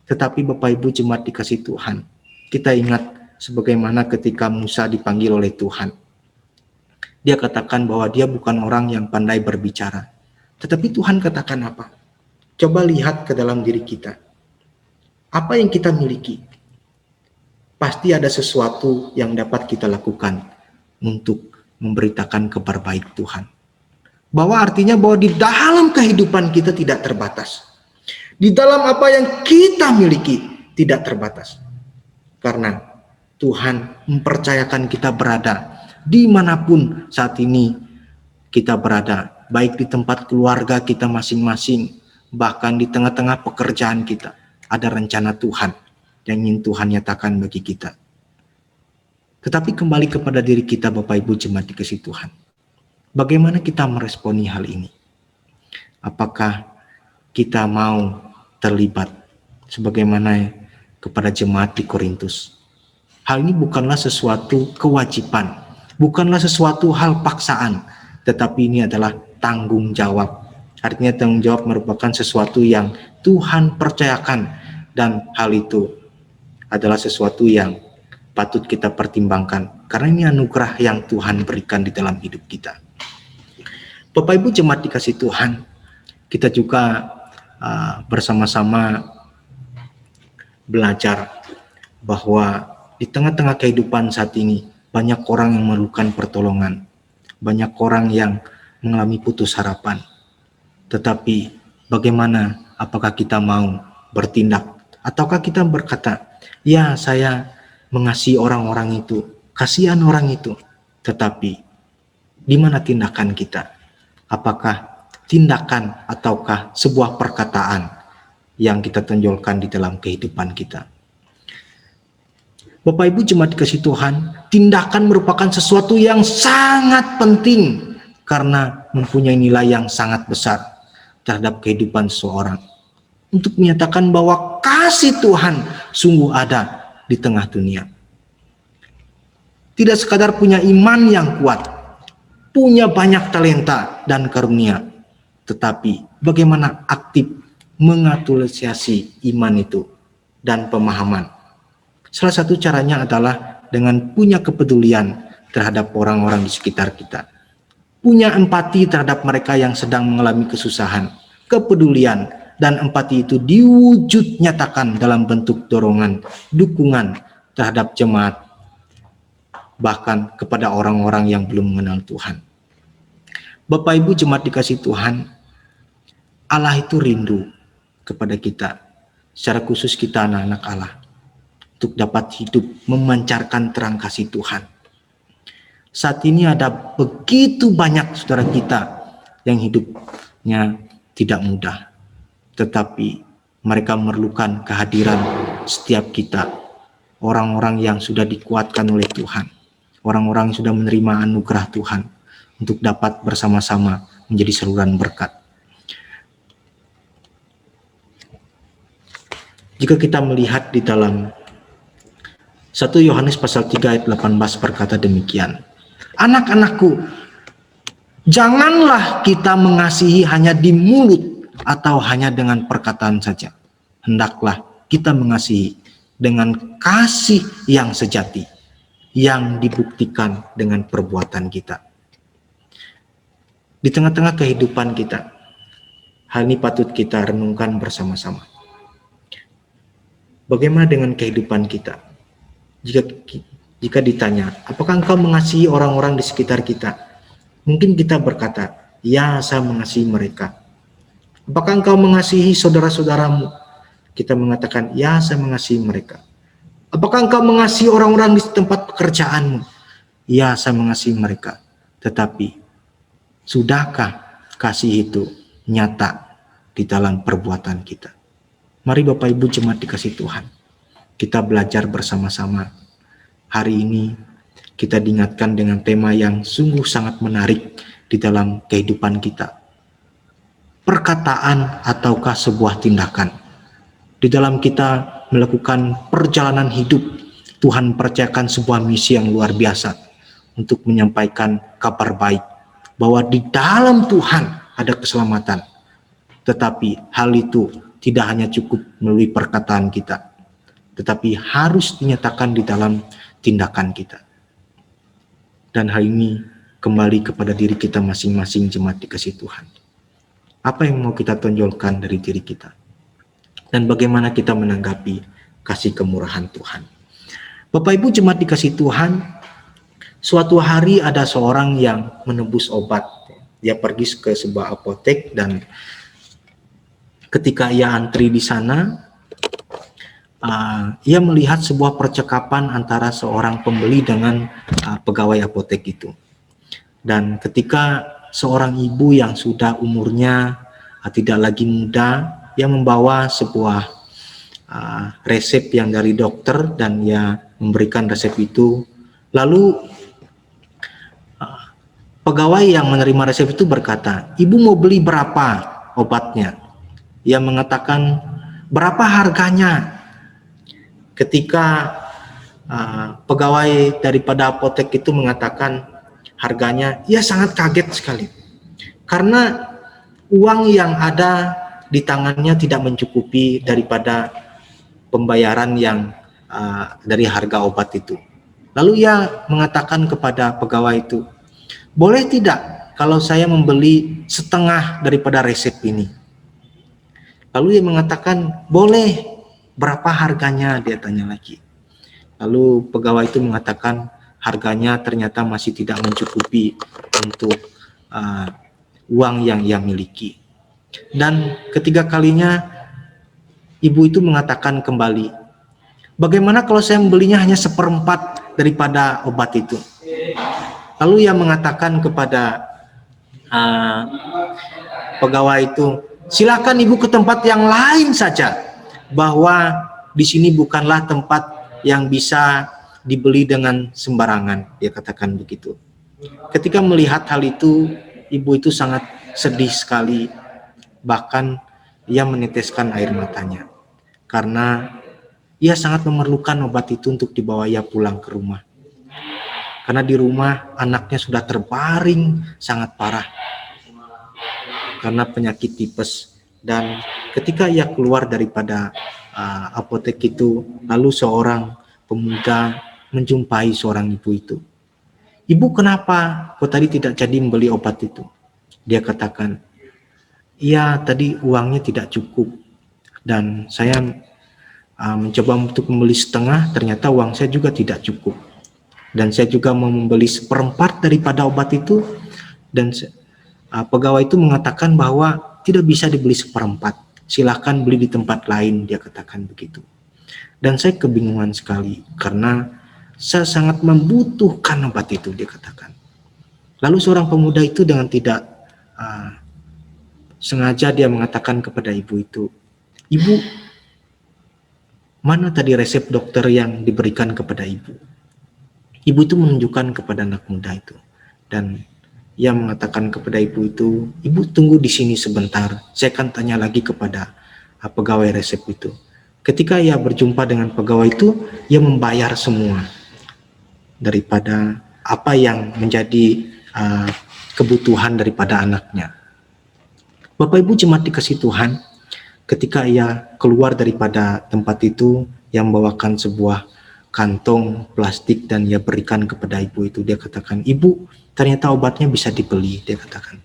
Tetapi Bapak Ibu jemaat dikasih Tuhan, kita ingat sebagaimana ketika Musa dipanggil oleh Tuhan. Dia katakan bahwa dia bukan orang yang pandai berbicara. Tetapi Tuhan katakan apa? Coba lihat ke dalam diri kita. Apa yang kita miliki? Pasti ada sesuatu yang dapat kita lakukan untuk memberitakan kabar baik Tuhan. Bahwa artinya bahwa di dalam kehidupan kita tidak terbatas. Di dalam apa yang kita miliki tidak terbatas. Karena Tuhan mempercayakan kita berada dimanapun saat ini kita berada. Baik di tempat keluarga kita masing-masing, bahkan di tengah-tengah pekerjaan kita. Ada rencana Tuhan yang ingin Tuhan nyatakan bagi kita. Tetapi kembali kepada diri kita, Bapak Ibu jemaat dikasih Tuhan. Bagaimana kita meresponi hal ini? Apakah kita mau terlibat sebagaimana kepada jemaat di Korintus? Hal ini bukanlah sesuatu kewajiban, bukanlah sesuatu hal paksaan, tetapi ini adalah tanggung jawab. Artinya tanggung jawab merupakan sesuatu yang Tuhan percayakan, dan hal itu adalah sesuatu yang patut kita pertimbangkan, karena ini anugerah yang Tuhan berikan di dalam hidup kita. Bapak Ibu jemaat dikasih Tuhan, kita juga bersama-sama belajar bahwa di tengah-tengah kehidupan saat ini banyak orang yang memerlukan pertolongan, banyak orang yang mengalami putus harapan. Tetapi bagaimana, apakah kita mau bertindak, ataukah kita berkata, ya saya mengasihi orang-orang itu, kasihan orang itu, tetapi di mana tindakan kita? Apakah tindakan ataukah sebuah perkataan yang kita tonjolkan di dalam kehidupan kita? Bapak Ibu jemaat dikasih Tuhan, tindakan merupakan sesuatu yang sangat penting karena mempunyai nilai yang sangat besar terhadap kehidupan seseorang. Untuk menyatakan bahwa kasih Tuhan sungguh ada di tengah dunia. Tidak sekadar punya iman yang kuat, punya banyak talenta dan karunia, tetapi bagaimana aktif mengaturalisasi iman itu dan pemahaman. Salah satu caranya adalah dengan punya kepedulian terhadap orang-orang di sekitar kita. Punya empati terhadap mereka yang sedang mengalami kesusahan. Kepedulian dan empati itu diwujud nyatakan dalam bentuk dorongan, dukungan terhadap jemaat, bahkan kepada orang-orang yang belum mengenal Tuhan. Bapak Ibu jemaat dikasih Tuhan, Allah itu rindu kepada kita, secara khusus kita anak-anak Allah, untuk dapat hidup memancarkan terang kasih Tuhan. Saat ini ada begitu banyak saudara kita yang hidupnya tidak mudah, tetapi mereka memerlukan kehadiran setiap kita, orang-orang yang sudah dikuatkan oleh Tuhan, orang-orang yang sudah menerima anugerah Tuhan untuk dapat bersama-sama menjadi saluran berkat. Jika kita melihat di dalam 1 Yohanes pasal 3 ayat 18 berkata demikian, anak-anakku, Janganlah kita mengasihi hanya di mulut atau hanya dengan perkataan saja. Hendaklah kita mengasihi dengan kasih yang sejati, yang dibuktikan dengan perbuatan kita. Di tengah-tengah kehidupan kita, hal ini patut kita renungkan bersama-sama. Bagaimana dengan kehidupan kita? Jika ditanya, apakah engkau mengasihi orang-orang di sekitar kita? Mungkin kita berkata, ya, saya mengasihi mereka. Apakah engkau mengasihi saudara-saudaramu? Kita mengatakan, ya, saya mengasihi mereka. Apakah engkau mengasihi orang-orang di tempat pekerjaanmu? Ya, saya mengasihi mereka. Tetapi, sudahkah kasih itu nyata di dalam perbuatan kita? Mari Bapak Ibu jemaat dikasih Tuhan, kita belajar bersama-sama. Hari ini kita diingatkan dengan tema yang sungguh sangat menarik di dalam kehidupan kita. Perkataan ataukah sebuah tindakan? Di dalam kita melakukan perjalanan hidup, Tuhan percayakan sebuah misi yang luar biasa untuk menyampaikan kabar baik bahwa di dalam Tuhan ada keselamatan. Tetapi hal itu tidak hanya cukup melalui perkataan kita, tetapi harus dinyatakan di dalam tindakan kita. Dan hal ini kembali kepada diri kita masing-masing jemaat dikasih Tuhan. Apa yang mau kita tonjolkan dari diri kita? Dan bagaimana kita menanggapi kasih kemurahan Tuhan? Bapak Ibu jemaat dikasih Tuhan, suatu hari ada seorang yang menebus obat. Dia pergi ke sebuah apotek dan ketika ia antri di sana, ia melihat sebuah percakapan antara seorang pembeli dengan pegawai apotek itu. Dan ketika seorang ibu yang sudah umurnya tidak lagi muda, ia membawa sebuah resep yang dari dokter dan ia memberikan resep itu. Lalu pegawai yang menerima resep itu berkata, "Ibu mau beli berapa obatnya?" Ia mengatakan, "Berapa harganya?" Ketika pegawai daripada apotek itu mengatakan harganya, ia sangat kaget sekali. Karena uang yang ada di tangannya tidak mencukupi daripada pembayaran yang dari harga obat itu. Lalu ia mengatakan kepada pegawai itu, "Boleh tidak kalau saya membeli setengah daripada resep ini?" Lalu ia mengatakan, "Boleh. Berapa harganya?" Dia tanya lagi. Lalu pegawai itu mengatakan harganya ternyata masih tidak mencukupi untuk uang yang ia miliki. Dan ketiga kalinya ibu itu mengatakan kembali, "Bagaimana kalau saya membelinya hanya 1/4 daripada obat itu?" Lalu ia mengatakan kepada pegawai itu, "Silakan ibu ke tempat yang lain saja, bahwa di sini bukanlah tempat yang bisa dibeli dengan sembarangan." Dia katakan begitu. Ketika melihat hal itu, ibu itu sangat sedih sekali. Bahkan ia meneteskan air matanya. Karena ia sangat memerlukan obat itu untuk dibawa ia pulang ke rumah. Karena di rumah anaknya sudah terbaring sangat parah karena penyakit tipes. Dan ketika ia keluar daripada apotek itu, lalu seorang pemuda menjumpai seorang ibu itu. "Ibu, kenapa kau tadi tidak jadi membeli obat itu?" Dia katakan, "Iya, tadi uangnya tidak cukup dan saya mencoba untuk membeli setengah, ternyata uang saya juga tidak cukup. Dan saya juga mau membeli 1/4 daripada obat itu." Dan pegawai itu mengatakan bahwa tidak bisa dibeli 1/4, silahkan beli di tempat lain, dia katakan begitu. Dan saya kebingungan sekali karena saya sangat membutuhkan obat itu, dia katakan. Lalu seorang pemuda itu dengan tidak sengaja dia mengatakan kepada ibu itu, "Ibu, mana tadi resep dokter yang diberikan kepada ibu?" Ibu itu menunjukkan kepada anak muda itu dan ia mengatakan kepada ibu itu, "Ibu tunggu di sini sebentar, saya akan tanya lagi kepada pegawai resep itu." Ketika ia berjumpa dengan pegawai itu, ia membayar semua daripada apa yang menjadi kebutuhan daripada anaknya. Bapak Ibu jemaat dikasih Tuhan, ketika ia keluar daripada tempat itu, yang membawakan sebuah kantong plastik dan ia berikan kepada ibu itu, dia katakan, "Ibu, ternyata obatnya bisa dibeli," dia katakan.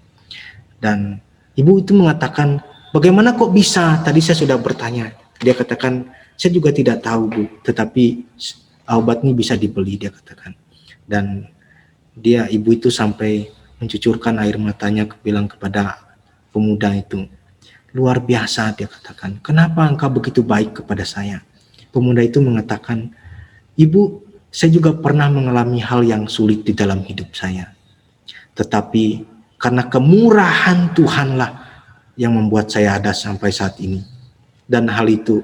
Dan ibu itu mengatakan, "Bagaimana kok bisa? Tadi saya sudah bertanya." Dia katakan, "Saya juga tidak tahu, Bu, tetapi obat ini bisa dibeli," dia katakan. Dan ibu itu sampai mencucurkan air matanya, bilang kepada pemuda itu, "Luar biasa," dia katakan, "kenapa engkau begitu baik kepada saya?" Pemuda itu mengatakan, "Ibu, saya juga pernah mengalami hal yang sulit di dalam hidup saya. Tetapi karena kemurahan Tuhanlah yang membuat saya ada sampai saat ini. Dan hal itu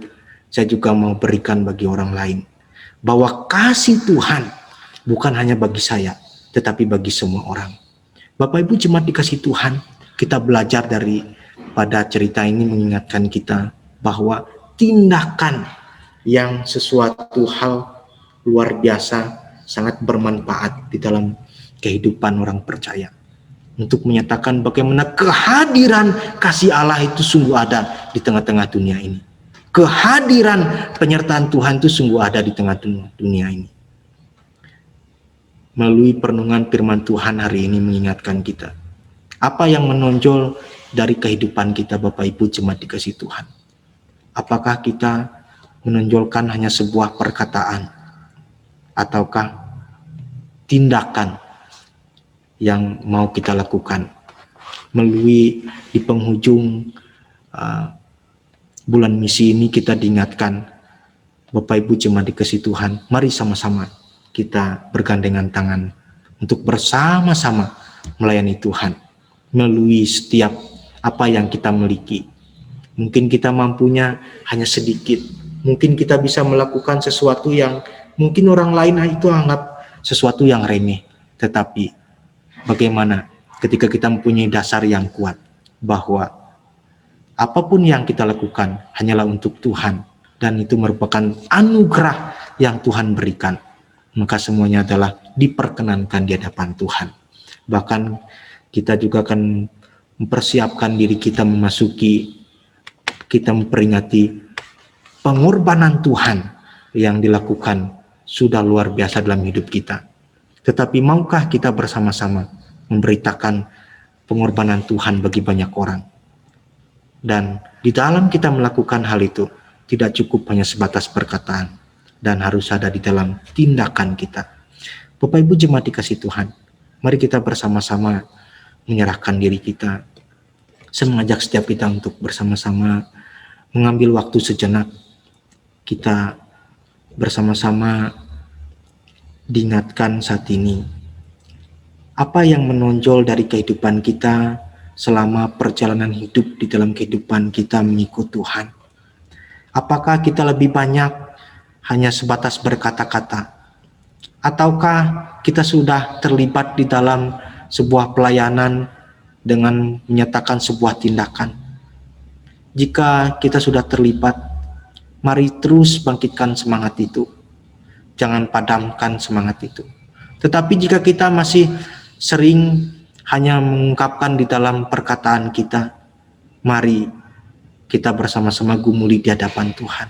saya juga mau berikan bagi orang lain. Bahwa kasih Tuhan bukan hanya bagi saya, tetapi bagi semua orang." Bapak Ibu jemaat dikasih Tuhan, kita belajar pada cerita ini mengingatkan kita bahwa tindakan yang sesuatu hal luar biasa sangat bermanfaat di dalam kehidupan orang percaya. Untuk menyatakan bagaimana kehadiran kasih Allah itu sungguh ada di tengah-tengah dunia ini. Kehadiran penyertaan Tuhan itu sungguh ada di tengah dunia ini. Melalui perenungan firman Tuhan hari ini mengingatkan kita, apa yang menonjol dari kehidupan kita Bapak Ibu jemaat dikasih Tuhan? Apakah kita menonjolkan hanya sebuah perkataan, ataukah tindakan yang mau kita lakukan? Melalui di penghujung bulan misi ini kita diingatkan, Bapak Ibu jemaat dikasih Tuhan, mari sama-sama kita bergandengan tangan untuk bersama-sama melayani Tuhan melalui setiap apa yang kita miliki. Mungkin kita mampunya hanya sedikit, mungkin kita bisa melakukan sesuatu yang mungkin orang lain itu anggap sesuatu yang remeh. Tetapi bagaimana ketika kita mempunyai dasar yang kuat bahwa apapun yang kita lakukan hanyalah untuk Tuhan, dan itu merupakan anugerah yang Tuhan berikan, maka semuanya adalah diperkenankan di hadapan Tuhan. Bahkan kita juga akan mempersiapkan diri kita memperingati pengorbanan Tuhan yang dilakukan sudah luar biasa dalam hidup kita. Tetapi maukah kita bersama-sama memberitakan pengorbanan Tuhan bagi banyak orang? Dan di dalam kita melakukan hal itu, tidak cukup hanya sebatas perkataan, dan harus ada di dalam tindakan kita. Bapak Ibu jemaat dikasih Tuhan, mari kita bersama-sama menyerahkan diri kita. Saya mengajak setiap kita untuk bersama-sama mengambil waktu sejenak. Kita bersama-sama diingatkan saat ini, apa yang menonjol dari kehidupan kita selama perjalanan hidup di dalam kehidupan kita mengikut Tuhan. Apakah kita lebih banyak hanya sebatas berkata-kata, ataukah kita sudah terlibat di dalam sebuah pelayanan dengan menyatakan sebuah tindakan? Jika kita sudah terlibat, mari terus bangkitkan semangat itu, jangan padamkan semangat itu. Tetapi jika kita masih sering hanya mengungkapkan di dalam perkataan kita, mari kita bersama-sama gumuli di hadapan Tuhan.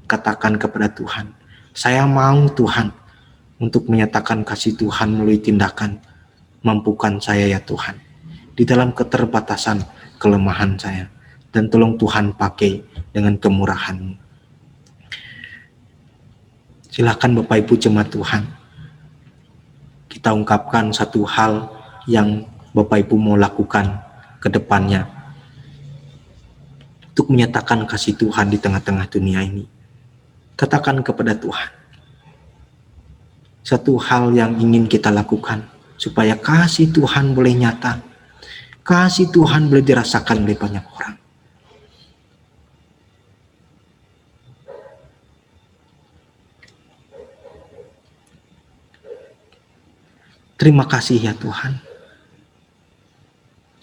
Katakan kepada Tuhan, saya mau Tuhan untuk menyatakan kasih Tuhan melalui tindakan. Mampukan saya ya Tuhan di dalam keterbatasan kelemahan saya, dan tolong Tuhan pakai dengan kemurahan-Mu. Silakan Bapak Ibu jemaat Tuhan, kita ungkapkan satu hal yang Bapak Ibu mau lakukan ke depannya untuk menyatakan kasih Tuhan di tengah-tengah dunia ini. Katakan kepada Tuhan satu hal yang ingin kita lakukan supaya kasih Tuhan boleh nyata, kasih Tuhan boleh dirasakan oleh banyak orang. Terima kasih ya Tuhan.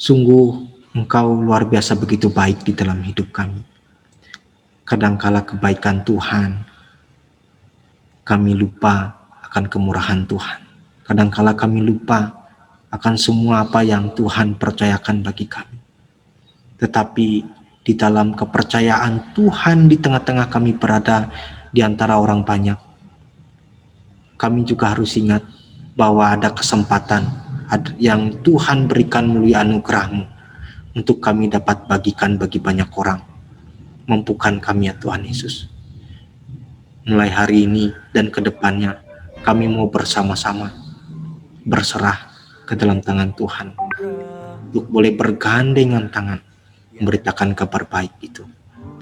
Sungguh Engkau luar biasa begitu baik di dalam hidup kami. Kadangkala kebaikan Tuhan, kami lupa akan kemurahan Tuhan. Kadangkala kami lupa akan semua apa yang Tuhan percayakan bagi kami. Tetapi di dalam kepercayaan Tuhan di tengah-tengah kami berada di antara orang banyak, kami juga harus ingat bahwa ada kesempatan yang Tuhan berikan melalui anugerah-Mu untuk kami dapat bagikan bagi banyak orang. Mampukan kami ya Tuhan Yesus. Mulai hari ini dan ke depannya, kami mau bersama-sama berserah ke dalam tangan Tuhan untuk boleh bergandengan tangan memberitakan kabar baik itu.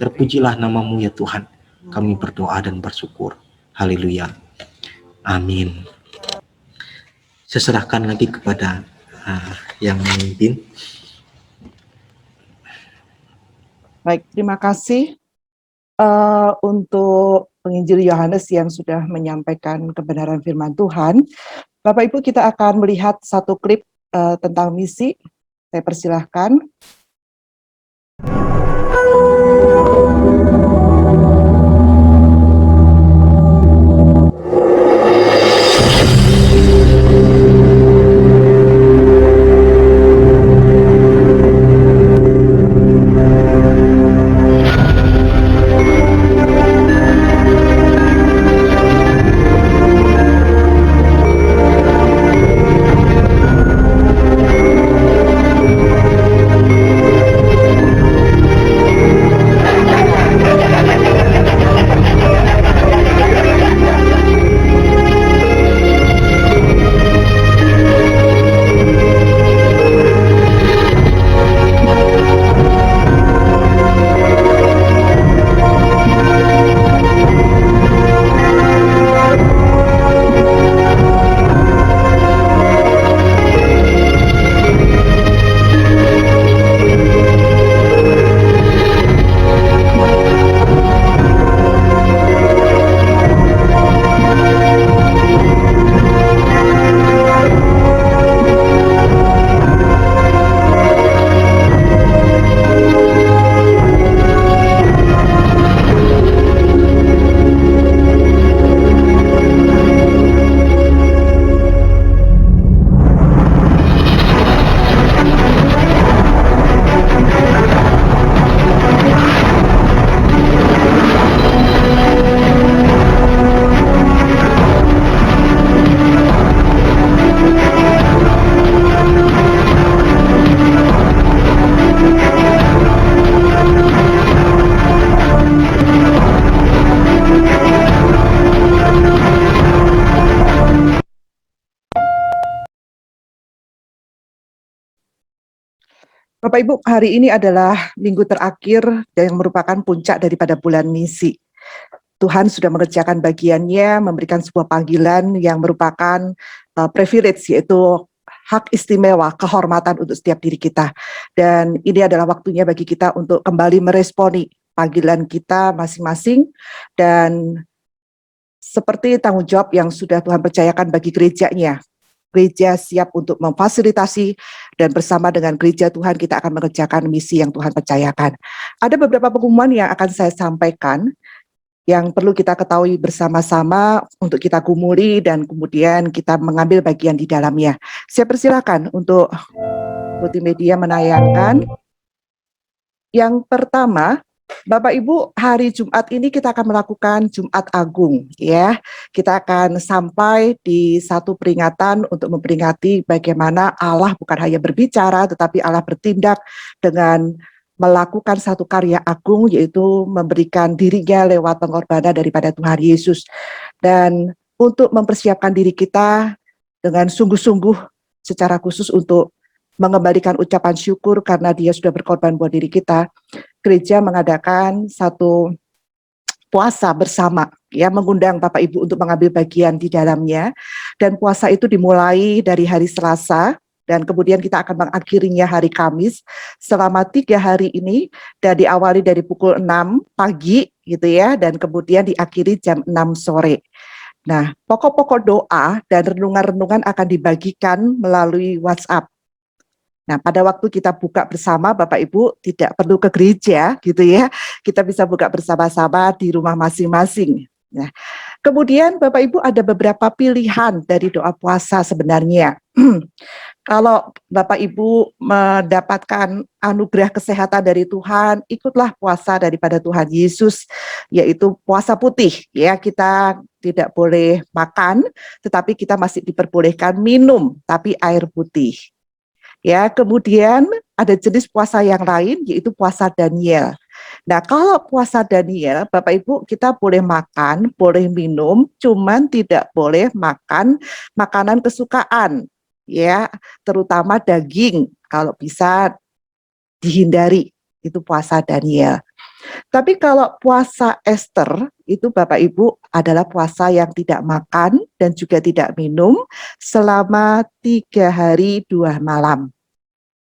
Terpujilah nama-Mu ya Tuhan. Kami berdoa dan bersyukur. Haleluya. Amin. Saya serahkan lagi kepada yang memimpin. Baik, terima kasih untuk penginjil Yohanes yang sudah menyampaikan kebenaran firman Tuhan. Bapak Ibu, kita akan melihat satu klip tentang misi. Saya persilahkan. Bapak Ibu, hari ini adalah minggu terakhir yang merupakan puncak daripada bulan misi. Tuhan sudah mengerjakan bagiannya, memberikan sebuah panggilan yang merupakan privilege, yaitu hak istimewa, kehormatan untuk setiap diri kita. Dan ini adalah waktunya bagi kita untuk kembali meresponi panggilan kita masing-masing, dan seperti tanggung jawab yang sudah Tuhan percayakan bagi gerejanya. Gereja siap untuk memfasilitasi, dan bersama dengan gereja Tuhan kita akan mengerjakan misi yang Tuhan percayakan. Ada beberapa pengumuman yang akan saya sampaikan yang perlu kita ketahui bersama-sama untuk kita gumuli dan kemudian kita mengambil bagian di dalamnya. Saya persilakan untuk multimedia menayangkan. Yang pertama, Bapak Ibu, hari Jumat ini kita akan melakukan Jumat Agung, ya. Kita akan sampai di satu peringatan untuk memperingati bagaimana Allah bukan hanya berbicara, tetapi Allah bertindak dengan melakukan satu karya agung, yaitu memberikan dirinya lewat pengorbanan daripada Tuhan Yesus. Dan untuk mempersiapkan diri kita dengan sungguh-sungguh secara khusus untuk mengembalikan ucapan syukur karena dia sudah berkorban buat diri kita, gereja mengadakan satu puasa bersama, ya, mengundang Bapak Ibu untuk mengambil bagian di dalamnya. Dan puasa itu dimulai dari hari Selasa, dan kemudian kita akan mengakhirinya hari Kamis selama 3 hari ini, dan diawali dari pukul 6 pagi gitu ya, dan kemudian diakhiri jam 6 sore. Nah, pokok-pokok doa dan renungan-renungan akan dibagikan melalui WhatsApp. Nah, pada waktu kita buka bersama, Bapak Ibu tidak perlu ke gereja gitu ya. Kita bisa buka bersama-sama di rumah masing-masing. Nah, Kemudian Bapak Ibu ada beberapa pilihan dari doa puasa sebenarnya. Kalau Bapak Ibu mendapatkan anugerah kesehatan dari Tuhan, ikutlah puasa daripada Tuhan Yesus, yaitu puasa putih. Ya, kita tidak boleh makan, tetapi kita masih diperbolehkan minum, tapi air putih. Ya, kemudian ada jenis puasa yang lain, yaitu puasa Daniel. Nah, kalau puasa Daniel, Bapak Ibu, kita boleh makan, boleh minum, cuman tidak boleh makan makanan kesukaan, ya, terutama daging, kalau bisa dihindari, itu puasa Daniel. Tapi kalau puasa Esther, itu Bapak Ibu adalah puasa yang tidak makan dan juga tidak minum selama 3 hari 2 malam.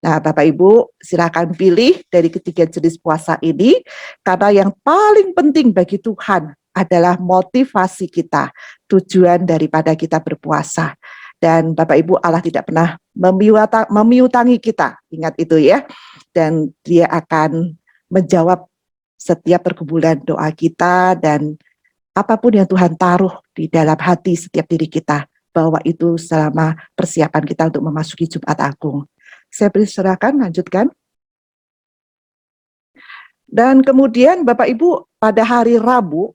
Nah, Bapak Ibu silakan pilih dari ketiga jenis puasa ini, karena yang paling penting bagi Tuhan adalah motivasi kita, tujuan daripada kita berpuasa. Dan Bapak Ibu, Allah tidak pernah memiutangi kita, ingat itu ya. Dan Dia akan menjawab setiap pergumulan doa kita, dan apapun yang Tuhan taruh di dalam hati setiap diri kita, bahwa itu selama persiapan kita untuk memasuki Jumat Agung. Saya persilakan lanjutkan. Dan kemudian Bapak Ibu pada hari Rabu,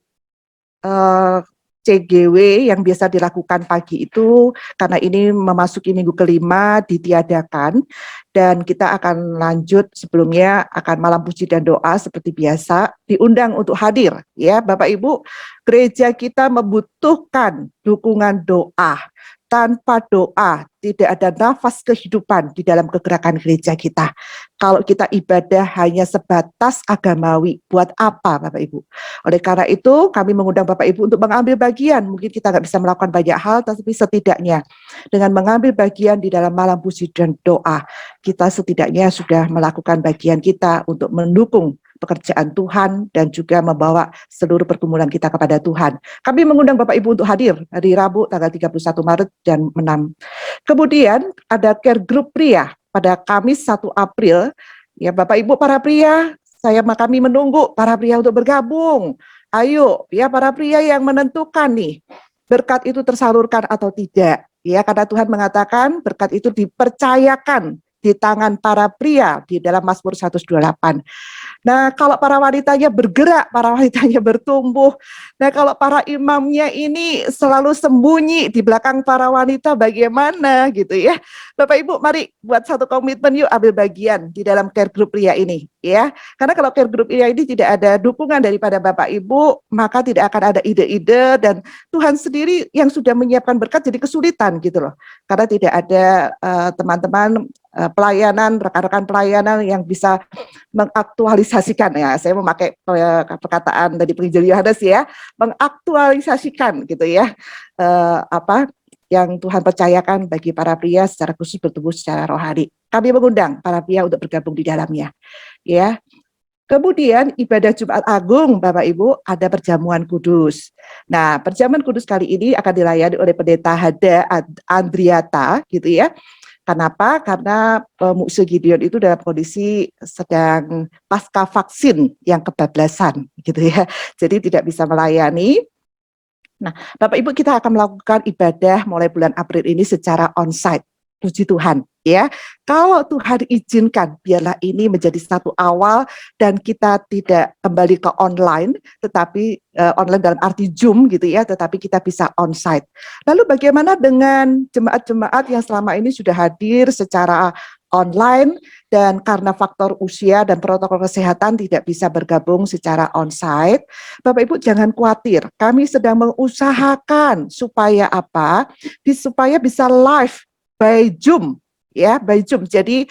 CGW yang biasa dilakukan pagi itu, karena ini memasuki minggu kelima, ditiadakan, dan kita akan lanjut sebelumnya akan malam puji dan doa seperti biasa, diundang untuk hadir. Ya, Bapak Ibu, gereja kita membutuhkan dukungan doa. Tanpa doa, tidak ada nafas kehidupan di dalam kegerakan gereja kita. Kalau kita ibadah hanya sebatas agamawi, buat apa Bapak Ibu? Oleh karena itu, kami mengundang Bapak Ibu untuk mengambil bagian. Mungkin kita nggak bisa melakukan banyak hal, tapi setidaknya dengan mengambil bagian di dalam malam puji dan doa, kita setidaknya sudah melakukan bagian kita untuk mendukung pekerjaan Tuhan dan juga membawa seluruh pergumulan kita kepada Tuhan. Kami mengundang Bapak Ibu untuk hadir hari Rabu tanggal 31 Maret jam 6. Kemudian ada care group pria pada Kamis 1 April. Ya Bapak Ibu para pria, kami menunggu para pria untuk bergabung. Ayo ya para pria yang menentukan nih berkat itu tersalurkan atau tidak. Ya, karena Tuhan mengatakan berkat itu dipercayakan di tangan para pria di dalam Mazmur 128. Nah, kalau para wanitanya bergerak, para wanitanya bertumbuh. Nah, kalau para imamnya ini selalu sembunyi di belakang para wanita, bagaimana gitu ya. Bapak Ibu, mari buat satu komitmen yuk ambil bagian di dalam care group pria ini ya. Karena kalau care group pria ini tidak ada dukungan daripada Bapak Ibu, maka tidak akan ada ide-ide, dan Tuhan sendiri yang sudah menyiapkan berkat jadi kesulitan gitu loh. Karena tidak ada teman-teman pelayanan, rekan-rekan pelayanan yang bisa mengaktualisasikan, ya saya memakai perkataan dari penginjil Yohanes ya, mengaktualisasikan gitu ya, apa yang Tuhan percayakan bagi para pria secara khusus bertumbuh secara rohani. Kami mengundang para pria untuk bergabung di dalamnya ya. Kemudian ibadah Jumat Agung Bapak Ibu ada perjamuan kudus. Nah, perjamuan kudus kali ini akan dilayani oleh Pendeta Hada Andriata gitu ya. Kenapa? Karena Mukse Gideon itu dalam kondisi sedang pasca vaksin yang kebablasan gitu ya. Jadi tidak bisa melayani. Nah, Bapak Ibu, kita akan melakukan ibadah mulai bulan April ini secara onsite. Puji Tuhan ya. Kalau Tuhan izinkan, biarlah ini menjadi satu awal dan kita tidak kembali ke online, tetapi online dalam arti Zoom gitu ya, tetapi kita bisa onsite. Lalu bagaimana dengan jemaat-jemaat yang selama ini sudah hadir secara online dan karena faktor usia dan protokol kesehatan tidak bisa bergabung secara onsite? Bapak Ibu jangan khawatir, kami sedang mengusahakan supaya apa? Supaya bisa live by Zoom ya, by Zoom. Jadi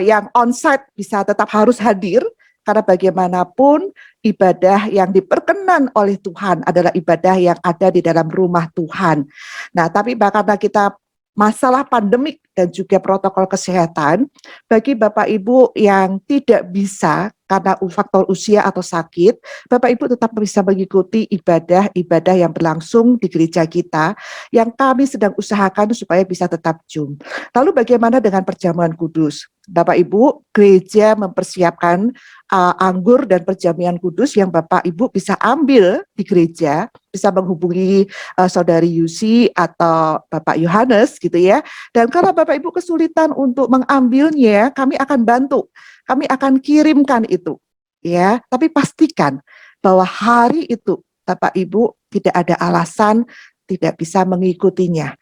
yang onsite bisa tetap harus hadir, karena bagaimanapun ibadah yang diperkenan oleh Tuhan adalah ibadah yang ada di dalam rumah Tuhan. Nah, tapi karena kita masalah pandemik dan juga protokol kesehatan, bagi Bapak Ibu yang tidak bisa karena faktor usia atau sakit, Bapak Ibu tetap bisa mengikuti ibadah-ibadah yang berlangsung di gereja kita, yang kami sedang usahakan supaya bisa tetap Zoom. Lalu bagaimana dengan perjamuan kudus? Bapak Ibu, gereja mempersiapkan anggur dan perjamuan kudus yang Bapak Ibu bisa ambil di gereja, bisa menghubungi Saudari Yusi atau Bapak Yohanes gitu ya. Dan kalau Bapak Ibu kesulitan untuk mengambilnya, kami akan bantu. Kami akan kirimkan itu. Ya, tapi pastikan bahwa hari itu Bapak Ibu tidak ada alasan tidak bisa mengikutinya.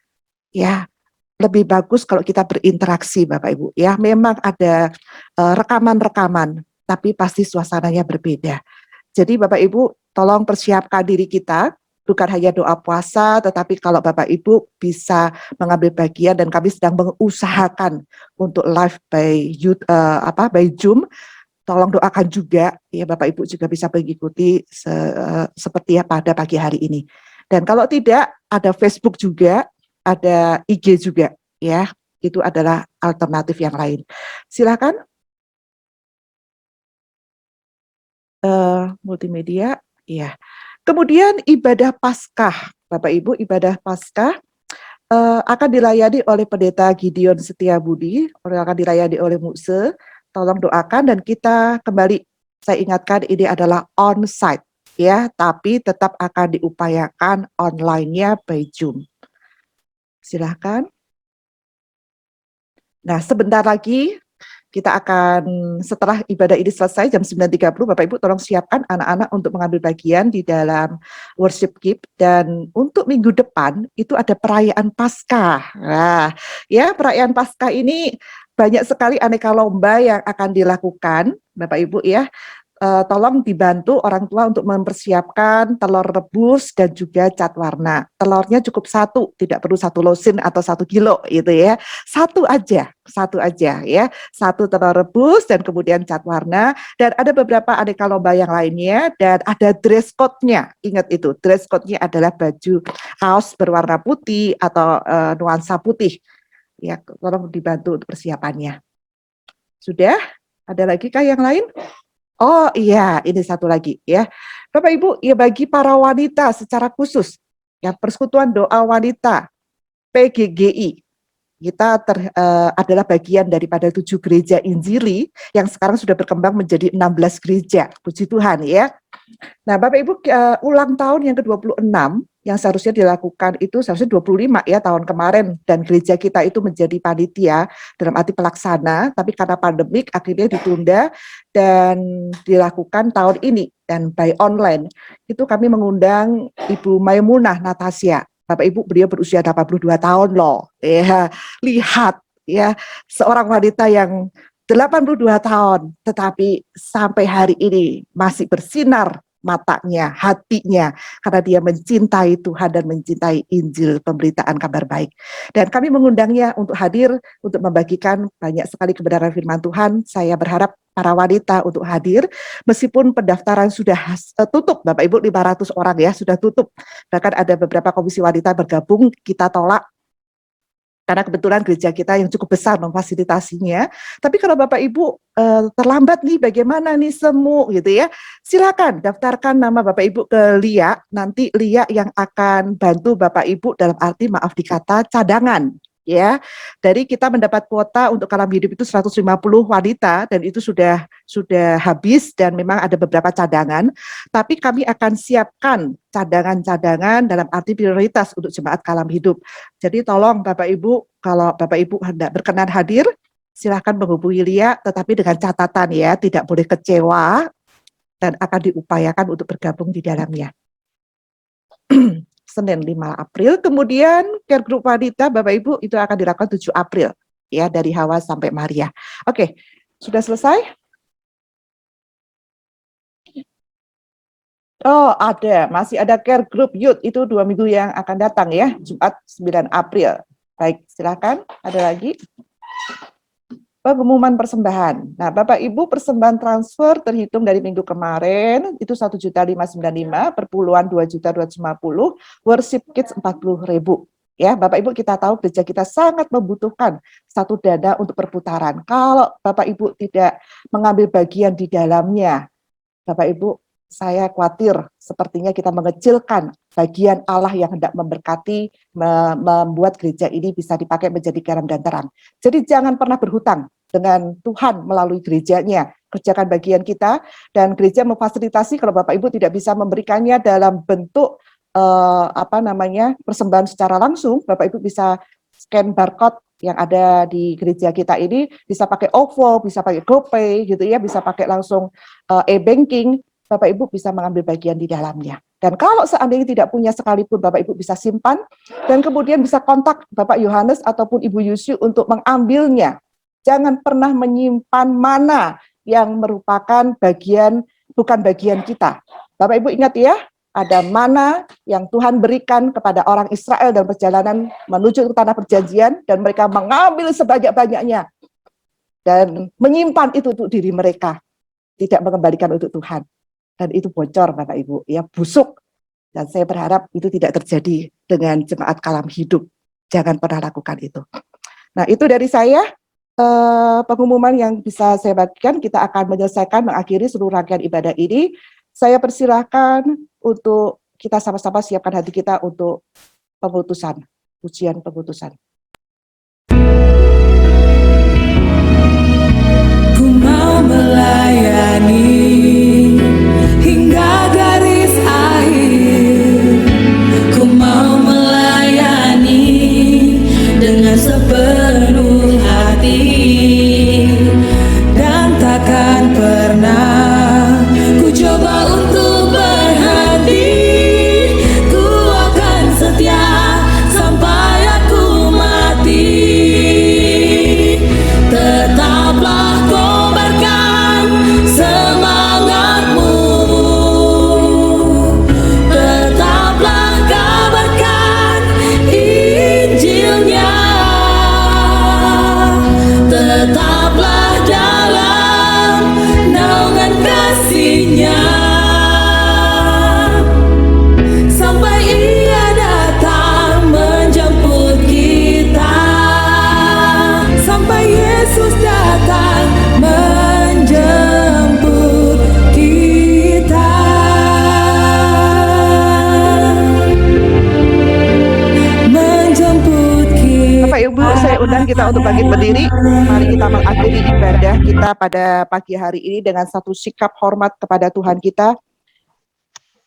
Ya, lebih bagus kalau kita berinteraksi Bapak Ibu ya. Memang ada rekaman-rekaman, tapi pasti suasananya berbeda. Jadi Bapak Ibu tolong persiapkan diri kita, bukan hanya doa puasa, tetapi kalau Bapak Ibu bisa mengambil bagian, dan kami sedang mengusahakan untuk live by Zoom. Tolong doakan juga ya, Bapak Ibu juga bisa mengikuti seperti ya pada pagi hari ini. Dan kalau tidak, ada Facebook juga, ada IG juga ya, itu adalah alternatif yang lain. Silakan. Multimedia, ya. Kemudian ibadah Paskah, Bapak Ibu, ibadah Paskah akan dilayani oleh Pendeta Gideon Setiabudi, akan dilayani oleh Mukse. Tolong doakan, dan kita kembali, saya ingatkan ini adalah on-site ya, tapi tetap akan diupayakan online-nya by Zoom. Silahkan. Nah, sebentar lagi kita akan, setelah ibadah ini selesai jam 9.30, Bapak Ibu tolong siapkan anak-anak untuk mengambil bagian di dalam worship keep. Dan untuk minggu depan itu ada perayaan Paskah. Nah, ya, perayaan Paskah ini banyak sekali aneka lomba yang akan dilakukan, Bapak Ibu ya. Tolong dibantu orang tua untuk mempersiapkan telur rebus dan juga cat warna. Telurnya cukup 1, tidak perlu 1 losin atau 1 kilo gitu ya. Satu aja ya. 1 telur rebus dan kemudian cat warna, dan ada beberapa aneka lomba yang lainnya, dan ada dress code-nya. Ingat itu, dress code-nya adalah baju kaos berwarna putih atau nuansa putih. Ya, tolong dibantu untuk persiapannya. Sudah? Ada lagi kah yang lain? Oh iya, ini satu lagi ya. Bapak Ibu, ya bagi para wanita secara khusus, ya Persekutuan Doa Wanita PGGI, kita adalah bagian daripada 7 gereja Injili yang sekarang sudah berkembang menjadi 16 gereja. Puji Tuhan ya. Nah, Bapak Ibu, ulang tahun yang ke-26 yang seharusnya dilakukan itu seharusnya 25 ya tahun kemarin, dan gereja kita itu menjadi panitia dalam arti pelaksana, tapi karena pandemik akhirnya ditunda dan dilakukan tahun ini, dan by online. Itu kami mengundang Ibu Maimunah Natasya. Bapak Ibu, beliau berusia 82 tahun loh. Ya, lihat ya, seorang wanita yang 82 tahun, tetapi sampai hari ini masih bersinar matanya, hatinya, karena dia mencintai Tuhan dan mencintai Injil, pemberitaan kabar baik. Dan kami mengundangnya untuk hadir, untuk membagikan banyak sekali kebenaran firman Tuhan. Saya berharap para wanita untuk hadir, meskipun pendaftaran sudah tutup, Bapak Ibu, 500 orang ya, sudah tutup. Bahkan ada beberapa komisi wanita bergabung, kita tolak, karena kebetulan gereja kita yang cukup besar memfasilitasinya. Tapi kalau Bapak Ibu terlambat nih, bagaimana nih semu gitu ya, silakan daftarkan nama Bapak Ibu ke Lia, nanti Lia yang akan bantu Bapak Ibu, dalam arti maaf dikata cadangan. Ya, dari kita mendapat kuota untuk kalam hidup itu 150 wanita, dan itu sudah habis, dan memang ada beberapa cadangan, tapi kami akan siapkan cadangan-cadangan dalam arti prioritas untuk jemaat kalam hidup. Jadi tolong Bapak Ibu, kalau Bapak Ibu hendak berkenan hadir, silahkan menghubungi Lia, tetapi dengan catatan ya, tidak boleh kecewa, dan akan diupayakan untuk bergabung di dalamnya. Senin 5 April, kemudian care group wanita Bapak Ibu itu akan dilakukan 7 April ya, dari Hawa sampai Maria. Oke, sudah selesai? Oh, masih ada care group youth, itu 2 minggu yang akan datang ya, Jumat 9 April. Baik, silakan, ada lagi. Pengumuman persembahan. Nah, Bapak Ibu, persembahan transfer terhitung dari minggu kemarin itu 1.595, perpuluhan 2.250, worship kits 40.000. Ya, Bapak Ibu, kita tahu gereja kita sangat membutuhkan satu dana untuk perputaran. Kalau Bapak Ibu tidak mengambil bagian di dalamnya, Bapak Ibu, saya khawatir sepertinya kita mengecilkan bagian Allah yang hendak memberkati, membuat gereja ini bisa dipakai menjadi garam dan terang. Jadi jangan pernah berhutang. dengan Tuhan melalui gerejanya. Kerjakan bagian kita, dan gereja memfasilitasi kalau Bapak Ibu tidak bisa memberikannya dalam bentuk persembahan secara langsung, Bapak Ibu bisa scan barcode yang ada di gereja kita ini, bisa pakai OVO, bisa pakai GoPay gitu ya, bisa pakai langsung e-banking. Bapak Ibu bisa mengambil bagian di dalamnya. Dan kalau seandainya tidak punya sekalipun, Bapak Ibu bisa simpan dan kemudian bisa kontak Bapak Yohanes ataupun Ibu Yusi untuk mengambilnya. Jangan pernah menyimpan mana yang merupakan bukan bagian kita. Bapak Ibu ingat ya, ada mana yang Tuhan berikan kepada orang Israel dalam perjalanan menuju ke tanah perjanjian, dan mereka mengambil sebanyak-banyaknya dan menyimpan itu untuk diri mereka, tidak mengembalikan untuk Tuhan. Dan itu bocor Bapak Ibu, ya busuk. Dan saya berharap itu tidak terjadi dengan jemaat Kalam Hidup. Jangan pernah lakukan itu. Nah, itu dari saya. Pengumuman yang bisa saya bagikan, kita akan mengakhiri seluruh rangkaian ibadah ini. Saya persilahkan untuk kita sama-sama siapkan hati kita untuk pengutusan, ujian pengutusan. Ku mau melayani hingga garis akhir. Ku mau melayani dengan sepenuh hati, dan takkan pernah ku coba untuk berhenti. Ku akan setia sampai aku mati. Tetaplah kobarkan semangatmu, tetaplah kabarkan Injilnya, tetaplah dalam naungan kasih-Nya, sampai Ia datang menjemput kita, sampai Yesus datang menjemput kita. Menjemput kita. Bapak Ibu, saya undang kita untuk bangkit berdiri. Mari kita mengakhiri ibadah kita pada pagi hari ini dengan satu sikap hormat kepada Tuhan kita.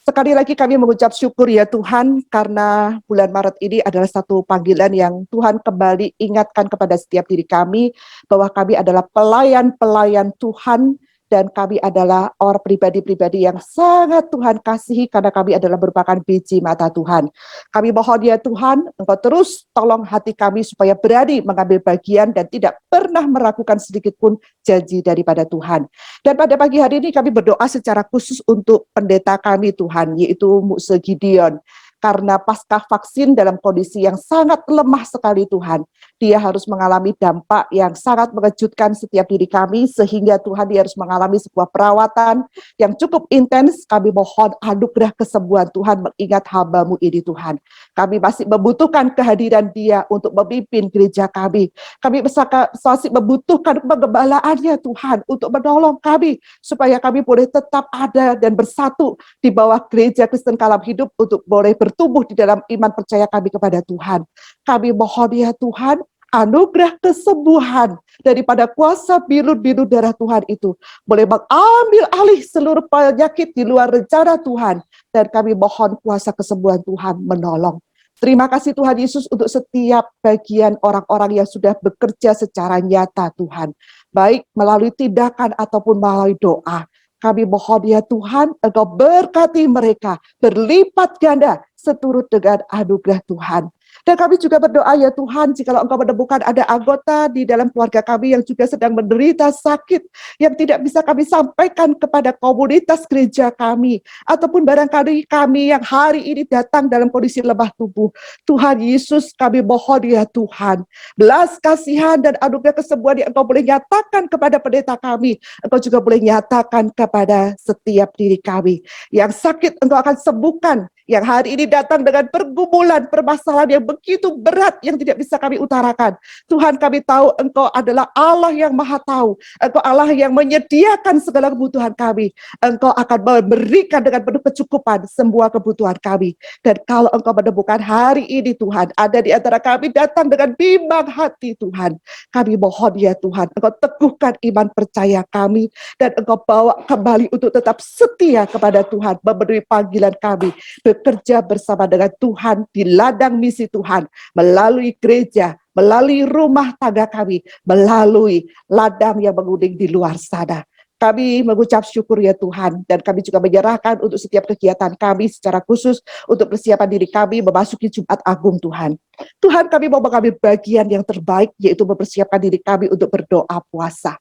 Sekali lagi kami mengucap syukur ya Tuhan, karena bulan Maret ini adalah satu panggilan yang Tuhan kembali ingatkan kepada setiap diri kami, bahwa kami adalah pelayan-pelayan Tuhan, dan kami adalah orang pribadi-pribadi yang sangat Tuhan kasihi, karena kami adalah merupakan biji mata Tuhan. Kami mohon ya Tuhan, Engkau terus tolong hati kami supaya berani mengambil bagian dan tidak pernah meragukan sedikit pun janji daripada Tuhan. Dan pada pagi hari ini kami berdoa secara khusus untuk pendeta kami Tuhan, yaitu Mukse Gideon. Karena pasca vaksin dalam kondisi yang sangat lemah sekali Tuhan, dia harus mengalami dampak yang sangat mengejutkan setiap diri kami, sehingga Tuhan dia harus mengalami sebuah perawatan yang cukup intens. Kami mohon anugerah kesembuhan Tuhan mengingat hamba-Mu ini Tuhan. Kami masih membutuhkan kehadiran dia untuk memimpin gereja kami. Kami masih membutuhkan penggembalaannya Tuhan untuk menolong kami, supaya kami boleh tetap ada dan bersatu di bawah gereja Kristen Kalam Hidup untuk boleh bertumbuh di dalam iman percaya kami kepada Tuhan. Kami mohon ya Tuhan, anugerah kesembuhan daripada kuasa bilut-bilut darah Tuhan itu boleh mengambil alih seluruh penyakit di luar rencana Tuhan, dan kami mohon kuasa kesembuhan Tuhan menolong. Terima kasih Tuhan Yesus untuk setiap bagian orang-orang yang sudah bekerja secara nyata Tuhan, baik melalui tindakan ataupun melalui doa. Kami mohon ya Tuhan, Engkau berkati mereka berlipat ganda seturut dengan anugerah Tuhan. Dan kami juga berdoa ya Tuhan, jikalau Engkau menemukan ada anggota di dalam keluarga kami yang juga sedang menderita sakit, yang tidak bisa kami sampaikan kepada komunitas gereja kami, ataupun barangkali kami yang hari ini datang dalam kondisi lemah tubuh. Tuhan Yesus, kami mohon ya Tuhan, belas kasihan dan anugerah kesembuhan yang Engkau boleh nyatakan kepada pendeta kami, Engkau juga boleh nyatakan kepada setiap diri kami. Yang sakit Engkau akan sembuhkan, yang hari ini datang dengan pergumulan, permasalahan yang begitu berat yang tidak bisa kami utarakan. Tuhan, kami tahu Engkau adalah Allah yang Maha Tahu. Engkau Allah yang menyediakan segala kebutuhan kami. Engkau akan memberikan dengan penuh kecukupan semua kebutuhan kami. Dan kalau Engkau menemukan hari ini Tuhan, ada di antara kami datang dengan bimbang hati Tuhan. Kami mohon ya Tuhan, Engkau teguhkan iman percaya kami. Dan Engkau bawa kembali untuk tetap setia kepada Tuhan. Memenuhi panggilan kami. Bekerja bersama dengan Tuhan di ladang misi Tuhan. Melalui gereja, melalui rumah tangga kami, melalui ladang yang menguning di luar sana. Kami mengucap syukur ya Tuhan, dan kami juga menyerahkan untuk setiap kegiatan kami secara khusus untuk persiapan diri kami memasuki Jumat Agung Tuhan. Tuhan, kami mau mengambil bagian yang terbaik, yaitu mempersiapkan diri kami untuk berdoa puasa.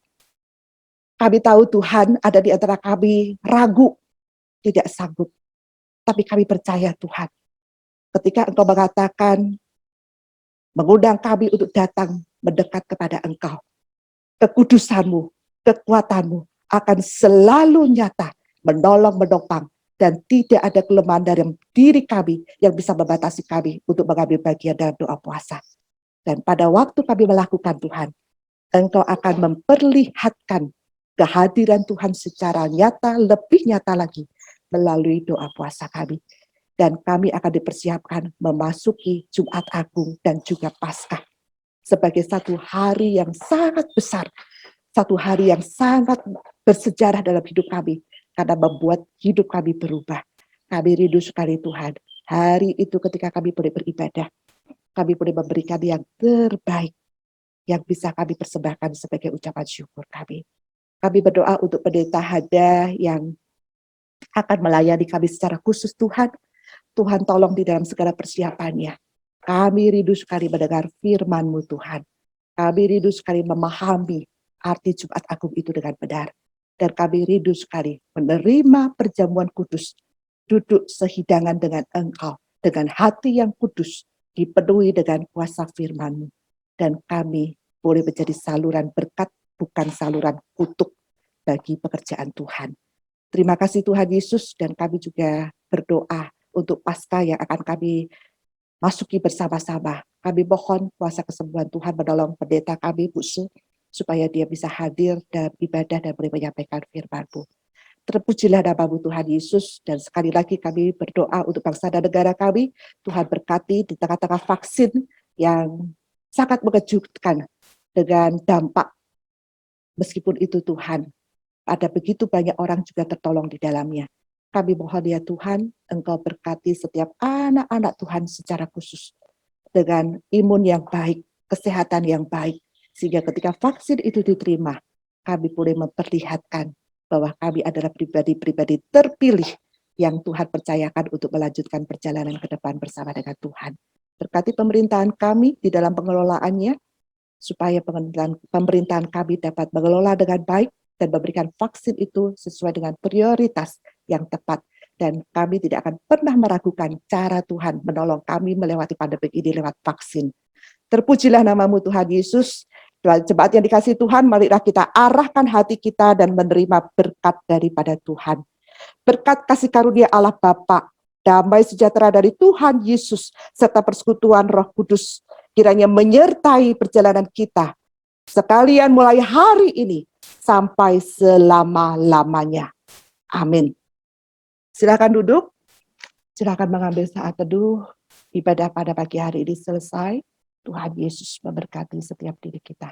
Kami tahu Tuhan ada di antara kami ragu, tidak sanggup. Tapi kami percaya Tuhan, ketika Engkau mengatakan, mengundang kami untuk datang mendekat kepada Engkau, kekudusan-Mu, kekuatan-Mu akan selalu nyata, menolong, menopang, dan tidak ada kelemahan dalam diri kami yang bisa membatasi kami untuk mengambil bagian dalam doa puasa. Dan pada waktu kami melakukan Tuhan, Engkau akan memperlihatkan kehadiran Tuhan secara nyata, lebih nyata lagi, melalui doa puasa kami. Dan kami akan dipersiapkan memasuki Jumat Agung dan juga Paskah sebagai satu hari yang sangat besar, satu hari yang sangat bersejarah dalam hidup kami, karena membuat hidup kami berubah. Kami rindu sekali Tuhan, hari itu ketika kami boleh beribadah, kami boleh memberikan yang terbaik yang bisa kami persembahkan sebagai ucapan syukur kami. Kami berdoa untuk pendeta Hada yang akan melayani kami secara khusus Tuhan. Tuhan tolong di dalam segala persiapannya. Kami rindu sekali mendengar firman-Mu Tuhan. Kami rindu sekali memahami arti Jumat Agung itu dengan benar. Dan kami rindu sekali menerima perjamuan kudus. Duduk sehidangan dengan Engkau. Dengan hati yang kudus. Dipenuhi dengan kuasa firman-Mu. Dan kami boleh menjadi saluran berkat, bukan saluran kutuk bagi pekerjaan Tuhan. Terima kasih Tuhan Yesus, dan kami juga berdoa untuk Paskah yang akan kami masuki bersama-sama. Kami mohon kuasa kesembuhan Tuhan menolong pendeta kami, Bu Su, supaya dia bisa hadir dan ibadah dan boleh menyampaikan firman-Mu. Terpujilah nama-Mu Tuhan Yesus, dan sekali lagi kami berdoa untuk bangsa dan negara kami. Tuhan berkati di tengah-tengah vaksin yang sangat mengejutkan dengan dampak. Meskipun itu Tuhan, ada begitu banyak orang juga tertolong di dalamnya. Kami mohon ya Tuhan, Engkau berkati setiap anak-anak Tuhan secara khusus. Dengan imun yang baik, kesehatan yang baik. Sehingga ketika vaksin itu diterima, kami boleh memperlihatkan bahwa kami adalah pribadi-pribadi terpilih yang Tuhan percayakan untuk melanjutkan perjalanan ke depan bersama dengan Tuhan. Berkati pemerintahan kami di dalam pengelolaannya, supaya pemerintahan kami dapat mengelola dengan baik, dan memberikan vaksin itu sesuai dengan prioritas yang tepat. Dan kami tidak akan pernah meragukan cara Tuhan menolong kami melewati pandemi ini lewat vaksin. Terpujilah nama-Mu Tuhan Yesus. Jemaat yang dikasihi Tuhan, marilah kita arahkan hati kita dan menerima berkat daripada Tuhan. Berkat kasih karunia Allah Bapa, damai sejahtera dari Tuhan Yesus, serta persekutuan Roh Kudus, kiranya menyertai perjalanan kita, sekalian mulai hari ini, sampai selama-lamanya. Amin. Silakan duduk. Silakan mengambil saat teduh. Ibadah pada pagi hari ini selesai. Tuhan Yesus memberkati setiap diri kita.